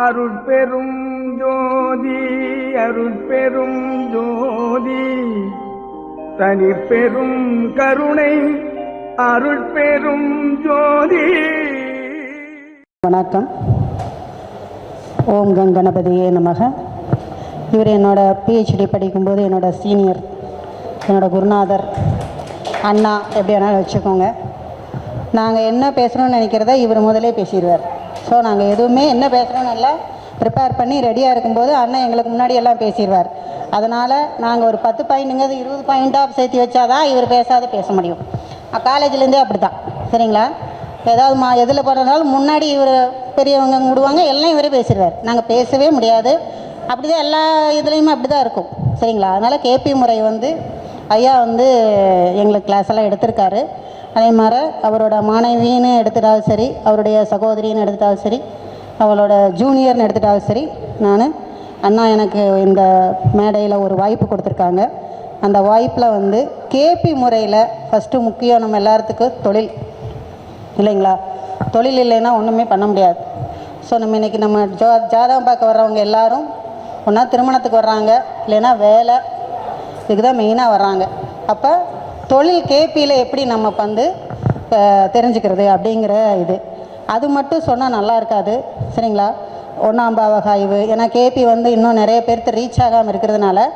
அருட்பெரும் ஜோதி அருட்பெரும் ஜோதி தனிப்பெரும் கருணை அருட்பெரும் ஜோதி. வணக்கம். ஓம் கங்கணபதியே நமக. இவர் என்னோட பிஹெச்டி படிக்கும்போது என்னோட சீனியர், என்னோட குருநாதர், அண்ணா, எப்படி வேணாலும் வச்சுக்கோங்க. நாங்கள் என்ன பேசுகிறோன்னு நினைக்கிறத இவர் முதலே பேசிடுவார். ஸோ நாங்கள் எதுவுமே என்ன பேசுகிறோன்னு எல்லாம் ப்ரிப்பேர் பண்ணி ரெடியாக இருக்கும்போது அண்ணன் எங்களுக்கு முன்னாடி எல்லாம் பேசிடுவார். அதனால் நாங்கள் ஒரு 10 பாயிண்ட்டுங்கிறது 20 பாயிண்ட்டாக சேர்த்து வச்சாதான் இவர் பேச முடியும். காலேஜ்லேருந்தே அப்படி தான், சரிங்களா? ஏதாவது எதில் போடுறதுனாலும் முன்னாடி இவர் பெரியவங்க விடுவாங்க, எல்லாம் இவரே பேசிடுவார். நாங்கள் பேசவே முடியாது. அப்படி தான் எல்லா இதுலேயுமே அப்படி தான் இருக்கும், சரிங்களா? அதனால் கேபி முறை ஐயா எங்களுக்கு கிளாஸ் எல்லாம் எடுத்திருக்காரு. அதே மாதிரி அவரோட மாணவின்னு எடுத்துட்டாலும் சரி, அவருடைய சகோதரின்னு எடுத்துட்டாலும் சரி, அவளோட ஜூனியர்னு எடுத்துட்டாலும் சரி, நான் அண்ணா எனக்கு இந்த மேடையில் ஒரு வாய்ப்பு கொடுத்துருக்காங்க. அந்த வாய்ப்பில் கேபி முறையில் ஃபஸ்ட்டு முக்கியம் நம்ம எல்லாத்துக்கும் தொழில் இல்லைங்களா? தொழில் இல்லைன்னா ஒன்றுமே பண்ண முடியாது. ஸோ இன்றைக்கி நம்ம ஜாதகம் பார்க்க வர்றவங்க எல்லோரும் ஒன்றா திருமணத்துக்கு வர்றாங்க, இல்லைன்னா வேலை, இதுக்கு தான் மெயினாக வர்றாங்க. அப்போ தொழில் கேபியில் எப்படி நம்ம தெரிஞ்சுக்கிறது அப்படிங்கிற அது மட்டும் சொன்னால் நல்லா இருக்காது, சரிங்களா? 1ஆம் பாவக ஆய்வு, ஏன்னா கேபி இன்னும் நிறைய பேர்த்து ரீச் ஆகாமல் இருக்கிறதுனால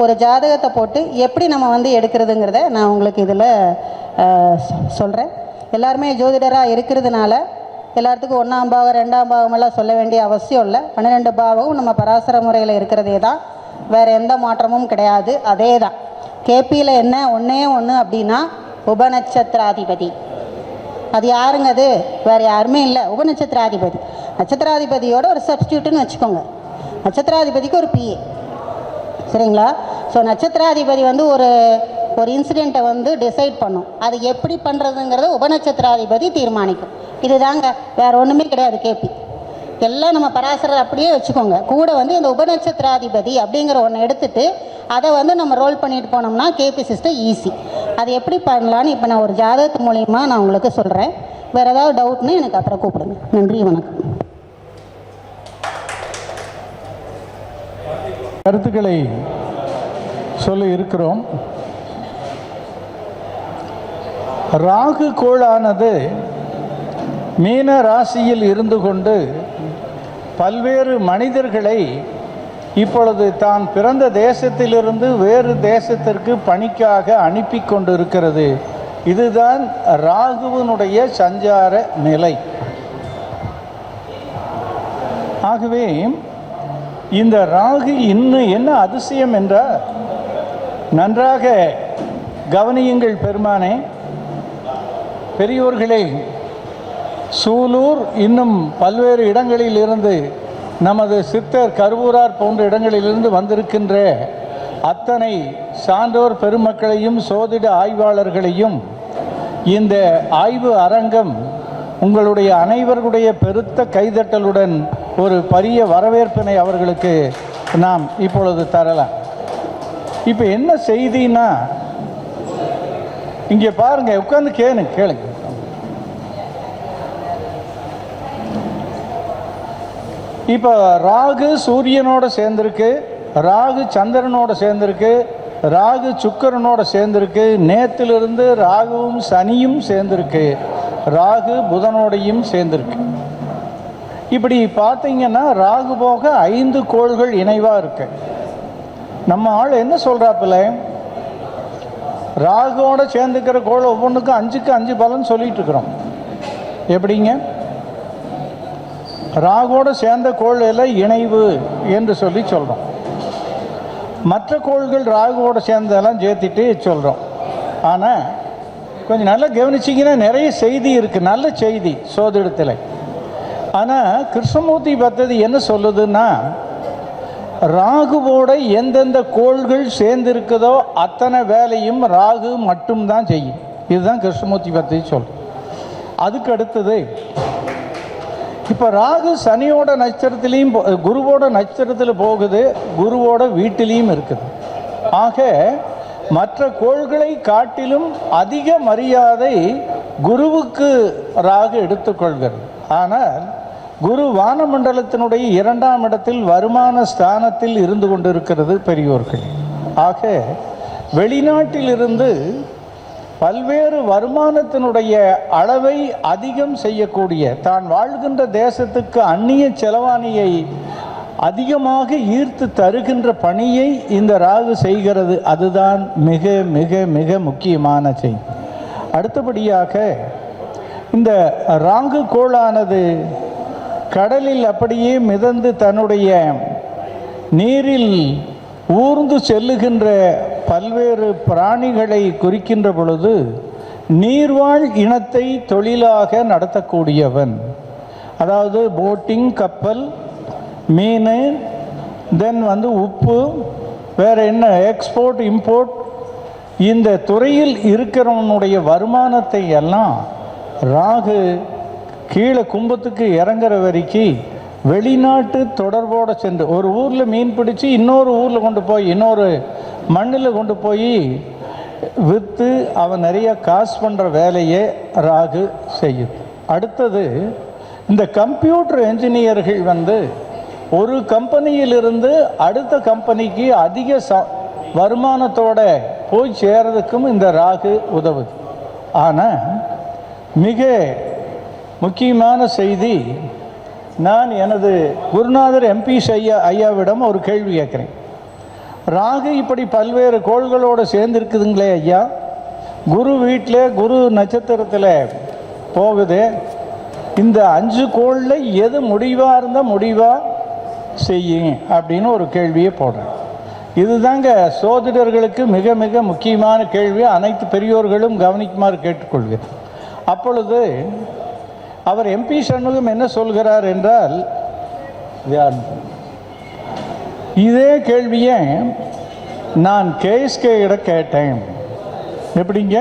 ஒரு ஜாதகத்தை போட்டு எப்படி நம்ம எடுக்கிறதுங்கிறத நான் உங்களுக்கு இதில் சொல்கிறேன். எல்லாருமே ஜோதிடராக இருக்கிறதுனால எல்லாத்துக்கும் 1ஆம் பாவம் 2ஆம் பாவமெல்லாம் சொல்ல வேண்டிய அவசியம் இல்லை. 12 பாவமும் நம்ம பராசர முறையில் இருக்கிறதே தான், வேறு எந்த மாற்றமும் கிடையாது. அதே தான் கேபியில் என்ன ஒன்றே ஒன்று அப்படின்னா உபநட்சத்திராதிபதி. அது யாருங்க? அது வேறு யாருமே இல்லை, உபநட்சத்திராதிபதி. நட்சத்திராதிபதியோட ஒரு சப்ஸ்டியூட்டுன்னு வச்சுக்கோங்க. நட்சத்திராதிபதிக்கு ஒரு பிஏ, சரிங்களா? ஸோ நட்சத்திராதிபதி ஒரு இன்சிடெண்ட்டை டிசைட் பண்ணும். அது எப்படி பண்ணுறதுங்கிறத உபநட்சத்திராதிபதி தீர்மானிக்கும். இதுதாங்க, வேறு ஒன்றுமே கிடையாது. கேபி எல்லாம் நம்ம பராசரர் அப்படியே வச்சுக்கோங்க. கூட இந்த உபநட்சத்திராதிபதி அப்படிங்கிற ஒன்று எடுத்துகிட்டு அதை நம்ம ரோல் பண்ணிட்டு போனோம்னா கேபி சிஸ்டம் ஈஸி. அது எப்படி பண்ணலான்னு இப்போ நான் ஒரு ஜாதகத்து மூலிமா நான் உங்களுக்கு சொல்கிறேன். வேறு ஏதாவது டவுட்னு எனக்கு அப்புறம் கூப்பிடுங்க. நன்றி, வணக்கம். கருத்துக்களை சொல்ல இருக்கிறோம். ராகு கோளானது மீன ராசியில் இருந்து கொண்டு பல்வேறு மனிதர்களை இப்பொழுது தான் பிறந்த தேசத்திலிருந்து வேறு தேசத்திற்கு பணிக்காக அனுப்பி கொண்டு இருக்கிறது. இதுதான் ராகுவினுடைய சஞ்சார நிலை. ஆகவே இந்த ராகு இன்னும் என்ன அதிசயம் என்றால், நன்றாக கவனியுங்கள் பெருமானே, பெரியோர்களே. சூலூர் இன்னும் பல்வேறு இடங்களில் இருந்து, நமது சித்தர் கருவூரார் போன்ற இடங்களிலிருந்து வந்திருக்கின்ற அத்தனை சான்றோர் பெருமக்களையும் சோதிட ஆய்வாளர்களையும் இந்த ஆய்வு அரங்கம் உங்களுடைய அனைவருடைய பெருத்த கைதட்டலுடன் ஒரு பெரிய வரவேற்பினை அவர்களுக்கு நாம் இப்பொழுது தரலாம். இப்போ என்ன செய்தின்னா, இங்கே பாருங்க, உட்கார்ந்து கேளுங்க. இப்போ ராகு சூரியனோட சேர்ந்திருக்கு, ராகு சந்திரனோட சேர்ந்திருக்கு, ராகு சுக்கிரனோட சேர்ந்திருக்கு, நேத்திலிருந்து ராகுவும் சனியும் சேர்ந்திருக்கு, ராகு புதனோடையும் சேர்ந்திருக்கு. இப்படி பார்த்தீங்கன்னா ராகு போக 5 கோள்கள் இணைவாக இருக்கு. நம்ம ஆள் என்ன சொல்கிறாப்புல, ராகுவோட சேர்ந்துக்கிற கோள் ஒவ்வொன்றுக்கும் 5க்கு 5 பலன் சொல்லிட்டு இருக்கிறோம். எப்படிங்க? ராகுவோட சேர்ந்த கோள் எல்லாம் இணைவு என்று சொல்லி சொல்கிறோம். மற்ற கோள்கள் ராகுவோட சேர்ந்ததெல்லாம் சேர்த்துட்டு சொல்கிறோம். ஆனால் கொஞ்சம் நல்லா கவனிச்சிங்கன்னா நிறைய செய்தி இருக்குது, நல்ல செய்தி சோதிடத்தில். ஆனால் கிருஷ்ணமூர்த்தி பத்ததி என்ன சொல்லுதுன்னா, ராகுவோட எந்தெந்த கோள்கள் சேர்ந்திருக்குதோ அத்தனை வேலையும் ராகு மட்டும்தான் செய்யும். இதுதான் கிருஷ்ணமூர்த்தி பத்ததி சொல்லும். அதுக்கு அடுத்தது, இப்போ ராகு சனியோட நட்சத்திரத்திலையும் குருவோட நட்சத்திரத்தில் போகுது, குருவோட வீட்டிலையும் இருக்குது. ஆக மற்ற கோள்களை காட்டிலும் அதிக மரியாதை குருவுக்கு ராகு எடுத்துக்கொள்கிறது. ஆனால் குரு வானமண்டலத்தினுடைய 2ஆம் இடத்தில் வருமான ஸ்தானத்தில் இருந்து கொண்டிருக்கிறது பெரியோர்கள். ஆக வெளிநாட்டிலிருந்து பல்வேறு வருமானத்தினுடைய அளவை அதிகம் செய்யக்கூடிய, தான் வாழ்கின்ற தேசத்துக்கு அந்நிய செலவாணியை அதிகமாக ஈர்த்து தருகின்ற பணியை இந்த ராகு செய்கிறது. அதுதான் மிக மிக மிக முக்கியமான செய்தி. அடுத்தபடியாக இந்த ராகு கோளானது கடலில் அப்படியே மிதந்து தன்னுடைய நீரில் ஊர்ந்து செல்லுகின்ற பல்வேறு பிராணிகளை குறிக்கின்ற பொழுது நீர்வாழ் இனத்தை தொழிலாக நடத்தக்கூடியவன். அதாவது போட்டிங், கப்பல், மீன், தென் உப்பு, வேறு என்ன எக்ஸ்போர்ட் இம்போர்ட், இந்த துறையில் இருக்கிறவனுடைய வருமானத்தை எல்லாம் ராகு கீழே கும்பத்துக்கு இறங்குற வரைக்கும் வெளிநாட்டு தொடர்போடு சென்று ஒரு ஊரில் மீன் பிடிச்சி இன்னொரு ஊரில் கொண்டு போய் இன்னொரு மண்ணில் கொண்டு போய் விற்று அவன் நிறைய காசு பண்ணுற வேலையை ராகு செய்யுது. அடுத்தது இந்த கம்ப்யூட்டர் என்ஜினியர்கள் ஒரு கம்பெனியிலிருந்து அடுத்த கம்பெனிக்கு அதிக வருமானத்தோட போய் சேர்றதுக்கும் இந்த ராகு உதவுது. ஆனால் மிக முக்கியமான செய்தி, நான் எனது குருநாதர் MP ஐயாவிடம் ஒரு கேள்வி கேட்குறேன். ராகு இப்படி பல்வேறு கோள்களோடு சேர்ந்துருக்குதுங்களே ஐயா, குரு வீட்டில் குரு நட்சத்திரத்தில் போகுது, இந்த 5 கோளில் எது முடிவாக இருந்தால் முடிவாக செய்யும் அப்படின்னு ஒரு கேள்வியை போடுறேன். இதுதாங்க சோதிடர்களுக்கு மிக மிக முக்கியமான கேள்வி. அனைத்து பெரியோர்களும் கவனிக்குமாறு கேட்டுக்கொள்கிறேன். அப்பொழுது அவர் MP சண்முகம் என்ன சொல்கிறார் என்றால், இதே கேள்வியை நான் KSK இட கேட்டேன். எப்படிங்க,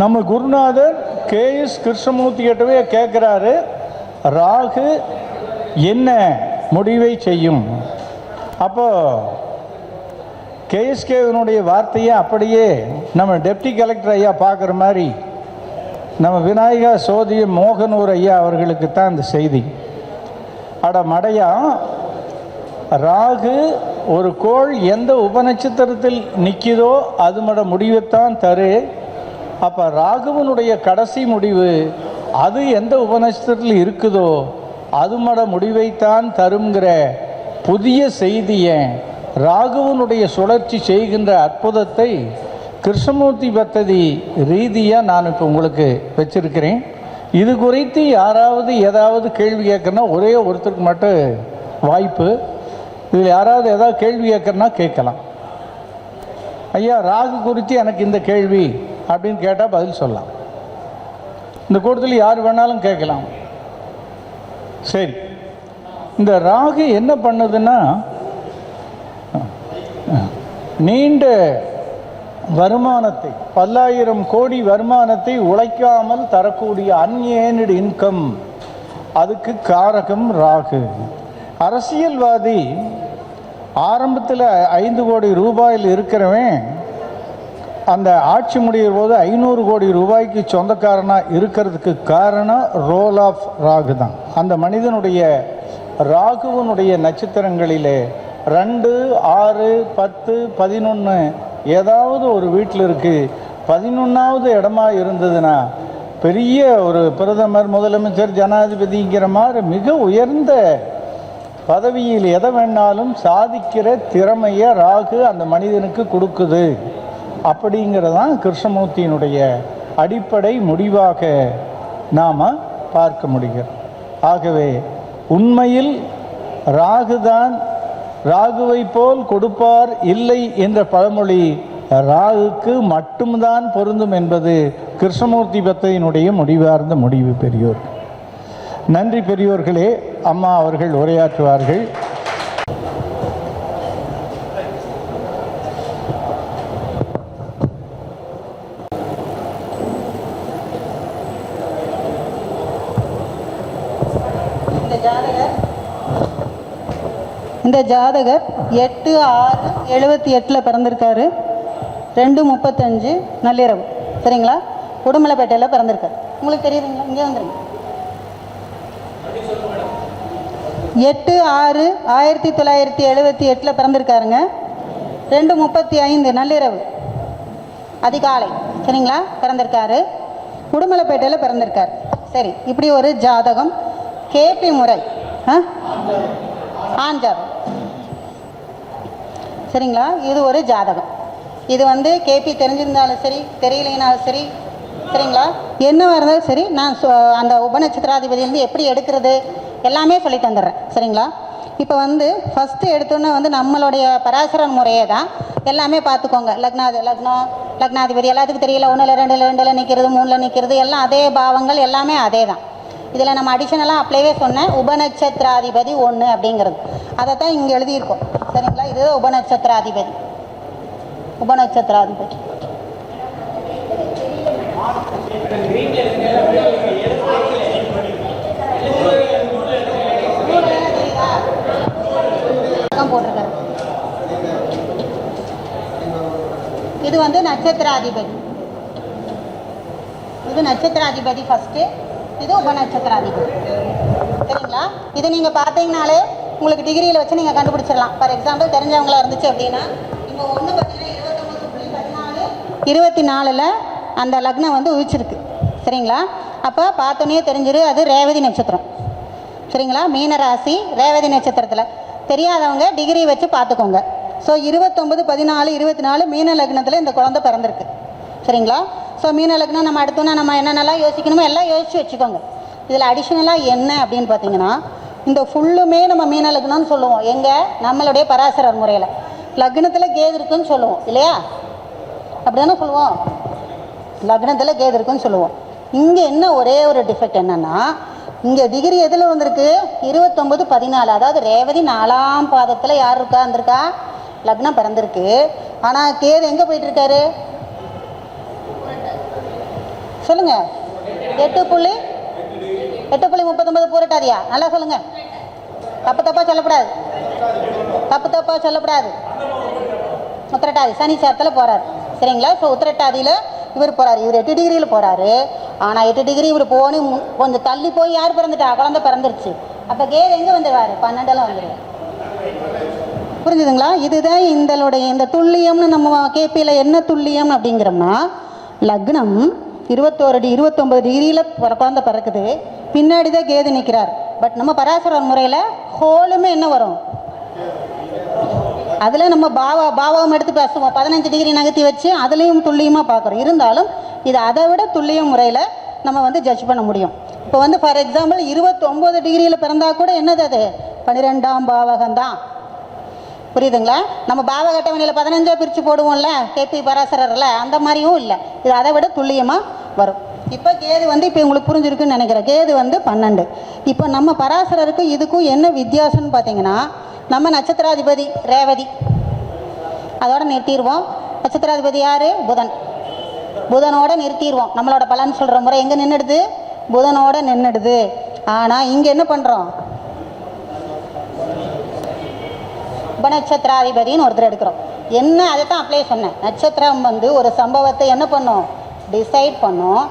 நம்ம குருநாதர் KS கிருஷ்ணமூர்த்தி கிட்டவே கேட்குறாரு, ராகு என்ன முடிவை செய்யும்? அப்போ KSKவினுடைய வார்த்தையை அப்படியே நம்ம டெப்டி கலெக்டர் ஐயா பார்க்குற மாதிரி நம்ம விநாயகா சோதி மோகனூர் ஐயா அவர்களுக்கு தான் இந்த செய்தி. அட மடையா, ராகு ஒரு கோள் எந்த உபநட்சத்திரத்தில் நிற்கிதோ அது மட முடிவைத்தான் தரு. அப்போ ராகுவனுடைய கடைசி முடிவு அது எந்த உபநட்சத்திரத்தில் இருக்குதோ அது மட முடிவைத்தான் தருங்கிற புதிய செய்தியை, ராகுவனுடைய சுழற்சி செய்கின்ற அற்புதத்தை கிருஷ்ணமூர்த்தி பத்ததி ரீதியாக நான் இப்போ உங்களுக்கு வச்சிருக்கிறேன். இது குறித்து யாராவது ஏதாவது கேள்வி கேட்கறனா ஒரே ஒருத்தருக்கு மட்டும் வாய்ப்பு. இதில் யாராவது ஏதாவது கேள்வி கேட்கறனா கேட்கலாம். ஐயா, ராகு குறித்து எனக்கு இந்த கேள்வி அப்படின்னு கேட்டால் பதில் சொல்லலாம். இந்த கூட்டத்தில் யார் வேணாலும் கேட்கலாம். சரி, இந்த ராகு என்ன பண்ணுதுன்னா, நீண்ட வருமானத்தை, பல்லாயிரம் கோடி வருமானத்தை உழைக்காமல் தரக்கூடிய அன்ஏர்ன்டு இன்கம், அதுக்கு காரகம் ராகு. அரசியல்வாதி ஆரம்பத்தில் 5 கோடி ரூபாயில் இருக்கிறவன் அந்த ஆட்சி முடிகிற போது 500 கோடி ரூபாய்க்கு சொந்தக்காரனாக இருக்கிறதுக்கு காரணம் ரோல் ஆஃப் ராகு தான். அந்த மனிதனுடைய ராகுவனுடைய நட்சத்திரங்களிலே 2, 6, 10, 11 ஏதாவது ஒரு வீட்டில் இருக்குது. 11வது இடமா இருந்ததுன்னா பெரிய ஒரு பிரதமர், முதலமைச்சர், ஜனாதிபதிங்கிற மாதிரி மிக உயர்ந்த பதவியில் எதை வேணாலும் சாதிக்கிற திறமையை ராகு அந்த மனிதனுக்கு கொடுக்குது. அப்படிங்கிறதான் கிருஷ்ணமூர்த்தியினுடைய அடிப்படை முடிவாக நாம் பார்க்க முடியும். ஆகவே உண்மையில் ராகுதான் ராகுவை போல் கொடுப்பார் இல்லை என்ற பழமொழி ராகுக்கு மட்டும்தான் பொருந்தும் என்பது கிருஷ்ணமூர்த்தி பக்தியினுடைய முடிவார்ந்த முடிவு. பெரியோர் நன்றி. பெரியோர்களே, அம்மா அவர்கள் உரையாற்றுவார்கள். இந்த ஜாதகர் 8/6/78 பிறந்திருக்காரு. 2:35 நள்ளிரவு. சரிங்களா? உடுமலைப்பேட்டையில் பிறந்திருக்காரு. உங்களுக்கு தெரியுதுங்களா? இங்கே வந்துருங்க. 8/6/1978 பிறந்திருக்காருங்க. 2:35 நள்ளிரவு அதிகாலை, சரிங்களா, பிறந்திருக்காரு. உடுமலைப்பேட்டையில் பிறந்திருக்கார். சரி, இப்படி ஒரு ஜாதகம். கேபி முறை ஆண் ஜாதகம், சரிங்களா. இது ஒரு ஜாதகம். இது வந்து கேபி தெரிஞ்சிருந்தாலும் சரி, தெரியலைனாலும் சரி, சரிங்களா, என்னவாக இருந்தாலும் சரி, நான் அந்த உபநட்சத்திராதிபதி வந்து எப்படி எடுக்கிறது எல்லாமே சொல்லி தந்துடுறேன், சரிங்களா. இப்போ வந்து ஃபஸ்ட்டு எடுத்தோன்னே வந்து நம்மளுடைய பராசரன் முறையே தான் எல்லாமே பார்த்துக்கோங்க. லக்னாதிபதி எல்லாத்துக்கும் தெரியல. 1, 2 நிற்கிறது, 3 நிற்கிறது, எல்லாம் அதே பாவங்கள், எல்லாமே அதே தான். இதில் நம்ம அடிஷனலாக அப்ளைவே சொன்னேன், உபநட்சத்திராதிபதி 1 அப்படிங்கிறது. அதை தான் இங்கே எழுதியிருக்கோம், சரிங்களா. இதுதான் உபநட்சத்திராதிபதி. போட்டிருக்காரு. இது வந்து நட்சத்திராதிபதி. இது நட்சத்திராதிபதி ஃபஸ்ட்டு, இது உபநட்சத்திராதிபதி, சரிங்களா. இது நீங்கள் பார்த்தீங்கனாலே உங்களுக்கு டிகிரியில் வச்சு நீங்கள் கண்டுபிடிச்சிடலாம். ஃபார் எக்ஸாம்பிள் தெரிஞ்சவங்களா இருந்துச்சு அப்படின்னா, இப்போ 1 பார்த்தீங்கன்னா 29.14 அந்த லக்னம் வந்து உதிச்சிருக்கு, சரிங்களா. அப்போ பார்த்தோன்னே தெரிஞ்சிரு அது ரேவதி நட்சத்திரம், சரிங்களா. மீனராசி ரேவதி நட்சத்திரத்தில் தெரியாதவங்க டிகிரி வச்சு பார்த்துக்கோங்க. ஸோ 29/14/24 மீன லக்னத்தில் இந்த குழந்தை பிறந்திருக்கு, சரிங்களா. ஸோ மீன லக்னம் நம்ம அடுத்தோன்னா நம்ம என்னென்னலாம் யோசிக்கணுமோ எல்லாம் யோசித்து வச்சுக்கோங்க. இதில் அடிஷ்னலாக என்ன அப்படின்னு பார்த்தீங்கன்னா, இந்த ஃபுல்லுமே நம்ம மீன லக்னம்னு சொல்லுவோம். எங்கே? நம்மளுடைய பராசரர் முறையில் லக்னத்தில் கேது இருக்குன்னு சொல்லுவோம் இல்லையா? அப்படி தானே சொல்லுவோம், லக்னத்தில் கேது இருக்குன்னு சொல்லுவோம். இங்கே என்ன ஒரே ஒரு டிஃபெக்ட் என்னென்னா, இங்கே டிகிரி எதில் வந்திருக்கு? 29/14, அதாவது ரேவதி 4ஆம் பாதத்தில் யார் இருந்திருக்கா? லக்னம் பிறந்திருக்கு. ஆனால் கேது எங்கே போயிட்டுருக்காரு சொல்லுங்கள்? 8.39 பூரட்டாதியா? நல்லா சொல்லுங்கள். தப்பாக சொல்லக்கூடாது. உத்திரட்டாதி சனி சாரத்தில் போகிறார், சரிங்களா. ஸோ உத்திரட்டாதியில் இவர் போகிறார். இவர் 8 டிகிரியில் போகிறாரு. ஆனால் 8 டிகிரி இவர் போனி கொஞ்சம் தள்ளி போய் யார் பிறந்துட்டா? குழந்தை பிறந்துருச்சு. அப்போ கேது எங்கே வந்துடுவார்? 12 வந்துடுவார். புரிஞ்சுதுங்களா? இதுதான் இந்த துல்லியம்னு நம்ம கேபியில் என்ன துல்லியம் அப்படிங்கிறோம்னா, லக்னம் 29 டிகிரியில் குழந்தை பிறக்குது, பின்னாடி தான் கேது நிற்கிறார். பட் நம்ம பராசரர் முறையில் ஹோலுமே என்ன வரும்? அதில் நம்ம பாவம் எடுத்து பேசுவோம், 15 டிகிரி நகர்த்தி வச்சு அதுலேயும் துல்லியமாக பார்க்குறோம். இருந்தாலும் இது அதை விட துல்லிய முறையில் நம்ம வந்து ஜட்ஜ் பண்ண முடியும். இப்போ வந்து ஃபார் எக்ஸாம்பிள் 29 டிகிரியில் பிறந்தால் கூட என்னது? அது 12ஆம் பாவகம்தான். புரியுதுங்களா? நம்ம பாவக அட்டவணையில் 15 பிரித்து போடுவோம்ல கேபி பராசரரில், அந்த மாதிரியும் இல்லை. இது அதை விட துல்லியமாக வரும். இப்போ கேது வந்து இப்போ உங்களுக்கு புரிஞ்சிருக்குன்னு நினைக்கிறேன். கேது வந்து 12. இப்போ நம்ம பராசரருக்கு இதுக்கும் என்ன வித்தியாசம்னு பார்த்தீங்கன்னா, நம்ம நட்சத்திராதிபதி ரேவதி, அதோட நிறுத்திடுவோம். நட்சத்திராதிபதி யார்? புதன். புதனோட நிறுத்திடுவோம். நம்மளோட பலன் சொல்கிற முறை எங்கே நின்றுடுது? புதனோட நின்றுடுது. ஆனால் இங்கே என்ன பண்ணுறோம்? உபநட்சத்திராதிபதினு ஒருத்தர் எடுக்கிறோம். என்ன அதை தான் அப்ளை சொன்னேன். நட்சத்திரம் வந்து ஒரு சம்பவத்தை என்ன பண்ணும்? டிசைட் பண்ணும்.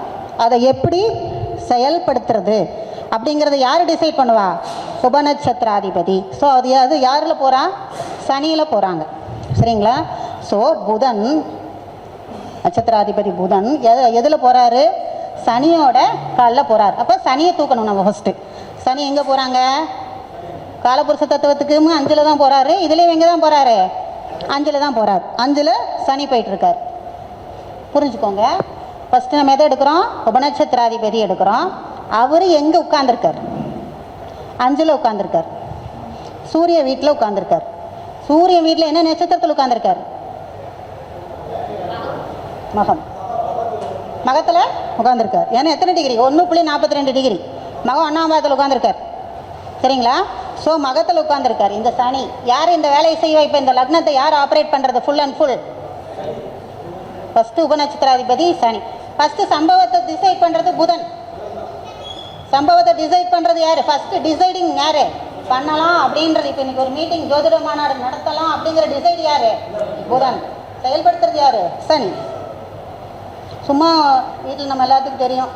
அதை எப்படி செயல்படுத்துறது அப்படிங்கிறத யார் டிசைட் பண்ணுவா? உபநட்சத்திராதிபதி. ஸோ அது யாரில் போகிறா? சனியில் போகிறாங்க, சரிங்களா. ஸோ புதன், நட்சத்திராதிபதி புதன் எதில் போகிறாரு? சனியோட காலில் போகிறார். அப்போ சனியை தூக்கணும் நம்ம ஃபஸ்ட்டு. சனி எங்கே போகிறாங்க? காலபுருஷ தத்துவத்துக்கு 5 தான் போகிறாரு. இதுலேயும் எங்கே தான் போகிறாரு? 5 தான் போகிறார். 5 சனி போயிட்டுருக்கார். புரிஞ்சுக்கோங்க. ஃபஸ்ட்டு நம்ம எதை எடுக்கிறோம்? உபநட்சத்திராதிபதி எடுக்கிறோம். அவர் எங்கே உட்காந்துருக்கார்? 5 உட்காந்துருக்கார். சூரிய வீட்டில் உட்காந்துருக்கார். சூரிய வீட்டில் என்ன நட்சத்திரத்தில் உட்காந்துருக்கார்? மகத்தில் உட்காந்துருக்கார். ஏன்னா எத்தனை டிகிரி? 1.42 டிகிரி. மகம் 1ஆம் பாதத்தில் உட்காந்துருக்கார், சரிங்களா. ஸோ மகத்தில் உட்காந்துருக்கார். இந்த சனி யார் இந்த வேலையை செய்வா? இப்போ இந்த லக்னத்தை யார் ஆப்ரேட் பண்ணுறது? ஃபுல் அண்ட் ஃபுல் ஃபஸ்ட்டு உபநட்சத்திராதிபதி சனி. ஃபஸ்ட்டு சம்பவத்தை டிசைட் பண்ணுறது புதன். சம்பவத்தை டிசைட் பண்ணுறது யார்? ஃபஸ்ட்டு டிசைடிங் யார் பண்ணலாம் அப்படின்றது? இப்போ இன்றைக்கி ஒரு மீட்டிங் ஜோதிட மாநாடு நடத்தலாம் அப்படிங்கிற டிசைட் யார்? புதன். செயல்படுத்துறது யார்? சனி. சும்மா வீட்டில் நம்ம எல்லாத்துக்கும் தெரியும்,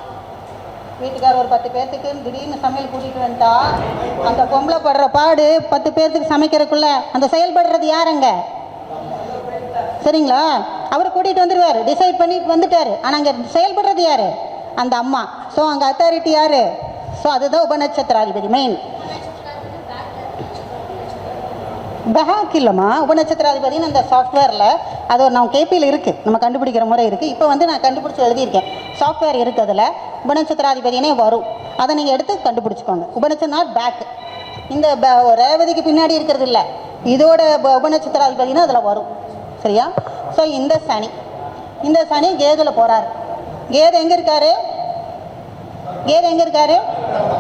வீட்டுக்காரர் ஒரு 10 பேர்த்துக்கு திடீர்னு சமையல் கூட்டிகிட்டு வந்துட்டா அந்த பொம்பளை படுற பாடு 10 பேர்த்துக்கு சமைக்கிறதுக்குள்ள அந்த செயல்படுறது யாருங்க? சரிங்களா? அவர் கூட்டிகிட்டு வந்துடுவார், டிசைட் பண்ணிட்டு வந்துட்டார். ஆனால் அங்கே செயல்படுறது யார்? அந்த அம்மா. ஸோ அங்கே அத்தாரிட்டி யார்? ஸோ அதுதான் உபநட்சத்திராதிபதி மெயின். பேக் இல்லைம்மா, உபநட்சத்திராதிபதினு அந்த சாஃப்ட்வேரில் அது ஒரு நம்ம கேபியில் இருக்குது, நம்ம கண்டுபிடிக்கிற முறை இருக்குது. இப்போ வந்து நான் கண்டுபிடிச்சி எழுதியிருக்கேன், சாஃப்ட்வேர் இருக்குது, அதில் உபநட்சத்திராதிபதினே வரும். அதை நீங்கள் எடுத்து கண்டுபிடிச்சிக்கோங்க. உபநட்சத்திரம் பேக், இந்த ரேவதிக்கு பின்னாடி இருக்கிறது இல்லை, இதோட உபநட்சத்திராதிபதினு அதில் வரும். சரியா? ஸோ இந்த சனி கேதுல போகிறார். கேது எங்கே இருக்கார்? கேது எங்கே இருக்கார்?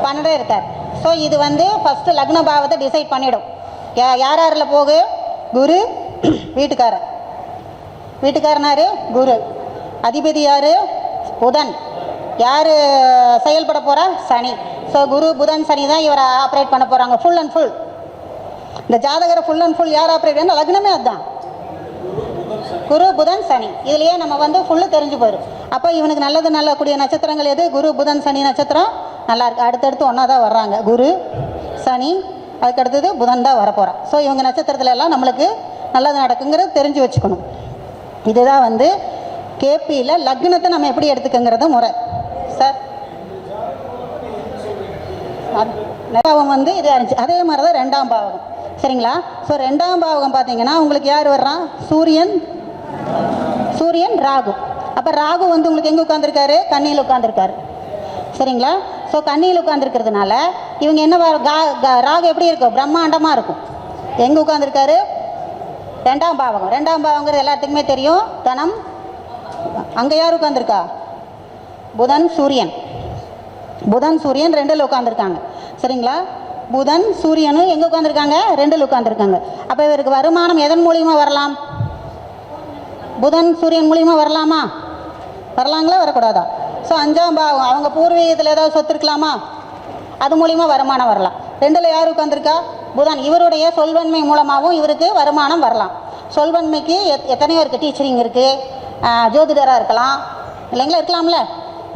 12 இருக்கார். ஸோ இது வந்து ஃபஸ்ட்டு லக்ன பாவத்தை டிசைட் பண்ணிவிடும். யாரில் போகு? குரு வீட்டுக்காரனாரு குரு. அதிபதி யார்? புதன். யார் செயல்பட போகிறா? சனி. ஸோ குரு புதன் சனி தான் இவரை ஆப்ரேட் பண்ண போகிறாங்க ஃபுல் அண்ட் ஃபுல். இந்த ஜாதகரை ஃபுல் அண்ட் ஃபுல் யார் ஆப்ரேட் பண்ண? லக்னமே அதுதான், குரு புதன் சனி. இதுலேயே நம்ம வந்து ஃபுல்லு தெரிஞ்சு போயிடும். அப்போ இவனுக்கு நல்லது நல்லக்கூடிய நட்சத்திரங்கள் எது? குரு புதன் சனி நட்சத்திரம் நல்லா இருக்குது. அடுத்தடுத்து ஒன்றா தான் வர்றாங்க, குரு சனி, அதுக்கு அடுத்தது புதன் தான் வரப்போகிறான். ஸோ இவங்க நட்சத்திரத்துல எல்லாம் நம்மளுக்கு நல்லது நடக்குங்கிறது தெரிஞ்சு வச்சுக்கணும். இதுதான் வந்து கேபியில் லக்னத்தை நம்ம எப்படி எடுத்துக்கங்கிறது முறை. சார் பாவம் வந்து இது அறிஞ்சு அதே மாதிரி தான் 2ஆம் பாவகம். சரிங்களா? ஸோ 2ஆம் பாவகம் பார்த்தீங்கன்னா உங்களுக்கு யார் வர்றான்? சூரியன் ராகு. அப்போ ராகு வந்து உங்களுக்கு எங்கே உட்காந்துருக்காரு? கன்னியில் உட்காந்துருக்காரு. சரிங்களா? ஸோ கன்னியில் உட்காந்துருக்கிறதுனால இவங்க என்ன ராகு எப்படி இருக்கும்? பிரம்மாண்டமாக இருக்கும். எங்கே உட்காந்துருக்காரு? 2ஆம் பாவகம். 2ஆம் பாவங்கிறது எல்லாத்துக்குமே தெரியும், தனம். அங்கே யார் உட்காந்துருக்கா? புதன் சூரியன் 2ல் உட்காந்துருக்காங்க. சரிங்களா? புதன் சூரியனும் எங்கே உட்காந்துருக்காங்க? 2ல் உட்காந்துருக்காங்க. அப்போ இவருக்கு வருமானம் எதன் மூலியமாக வரலாம்? புதன் சூரியன் மூலியமாக வரலாமா? வரலாங்களா, வரக்கூடாதா? ஸோ 5ஆம் பாவம், அவங்க பூர்வீகத்தில் ஏதாவது சொத்து இருக்கலாமா? அது மூலியமாக வருமானம் வரலாம். 2ல் யார் உட்காந்துருக்கா? புதன். இவருடைய சொல்வன்மை மூலமாகவும் இவருக்கு வருமானம் வரலாம். சொல்வன்மைக்கு எத்தனையோ இருக்குது. டீச்சரிங் இருக்குது, ஜோதிடராக இருக்கலாம், இல்லைங்களா? இருக்கலாம்ல,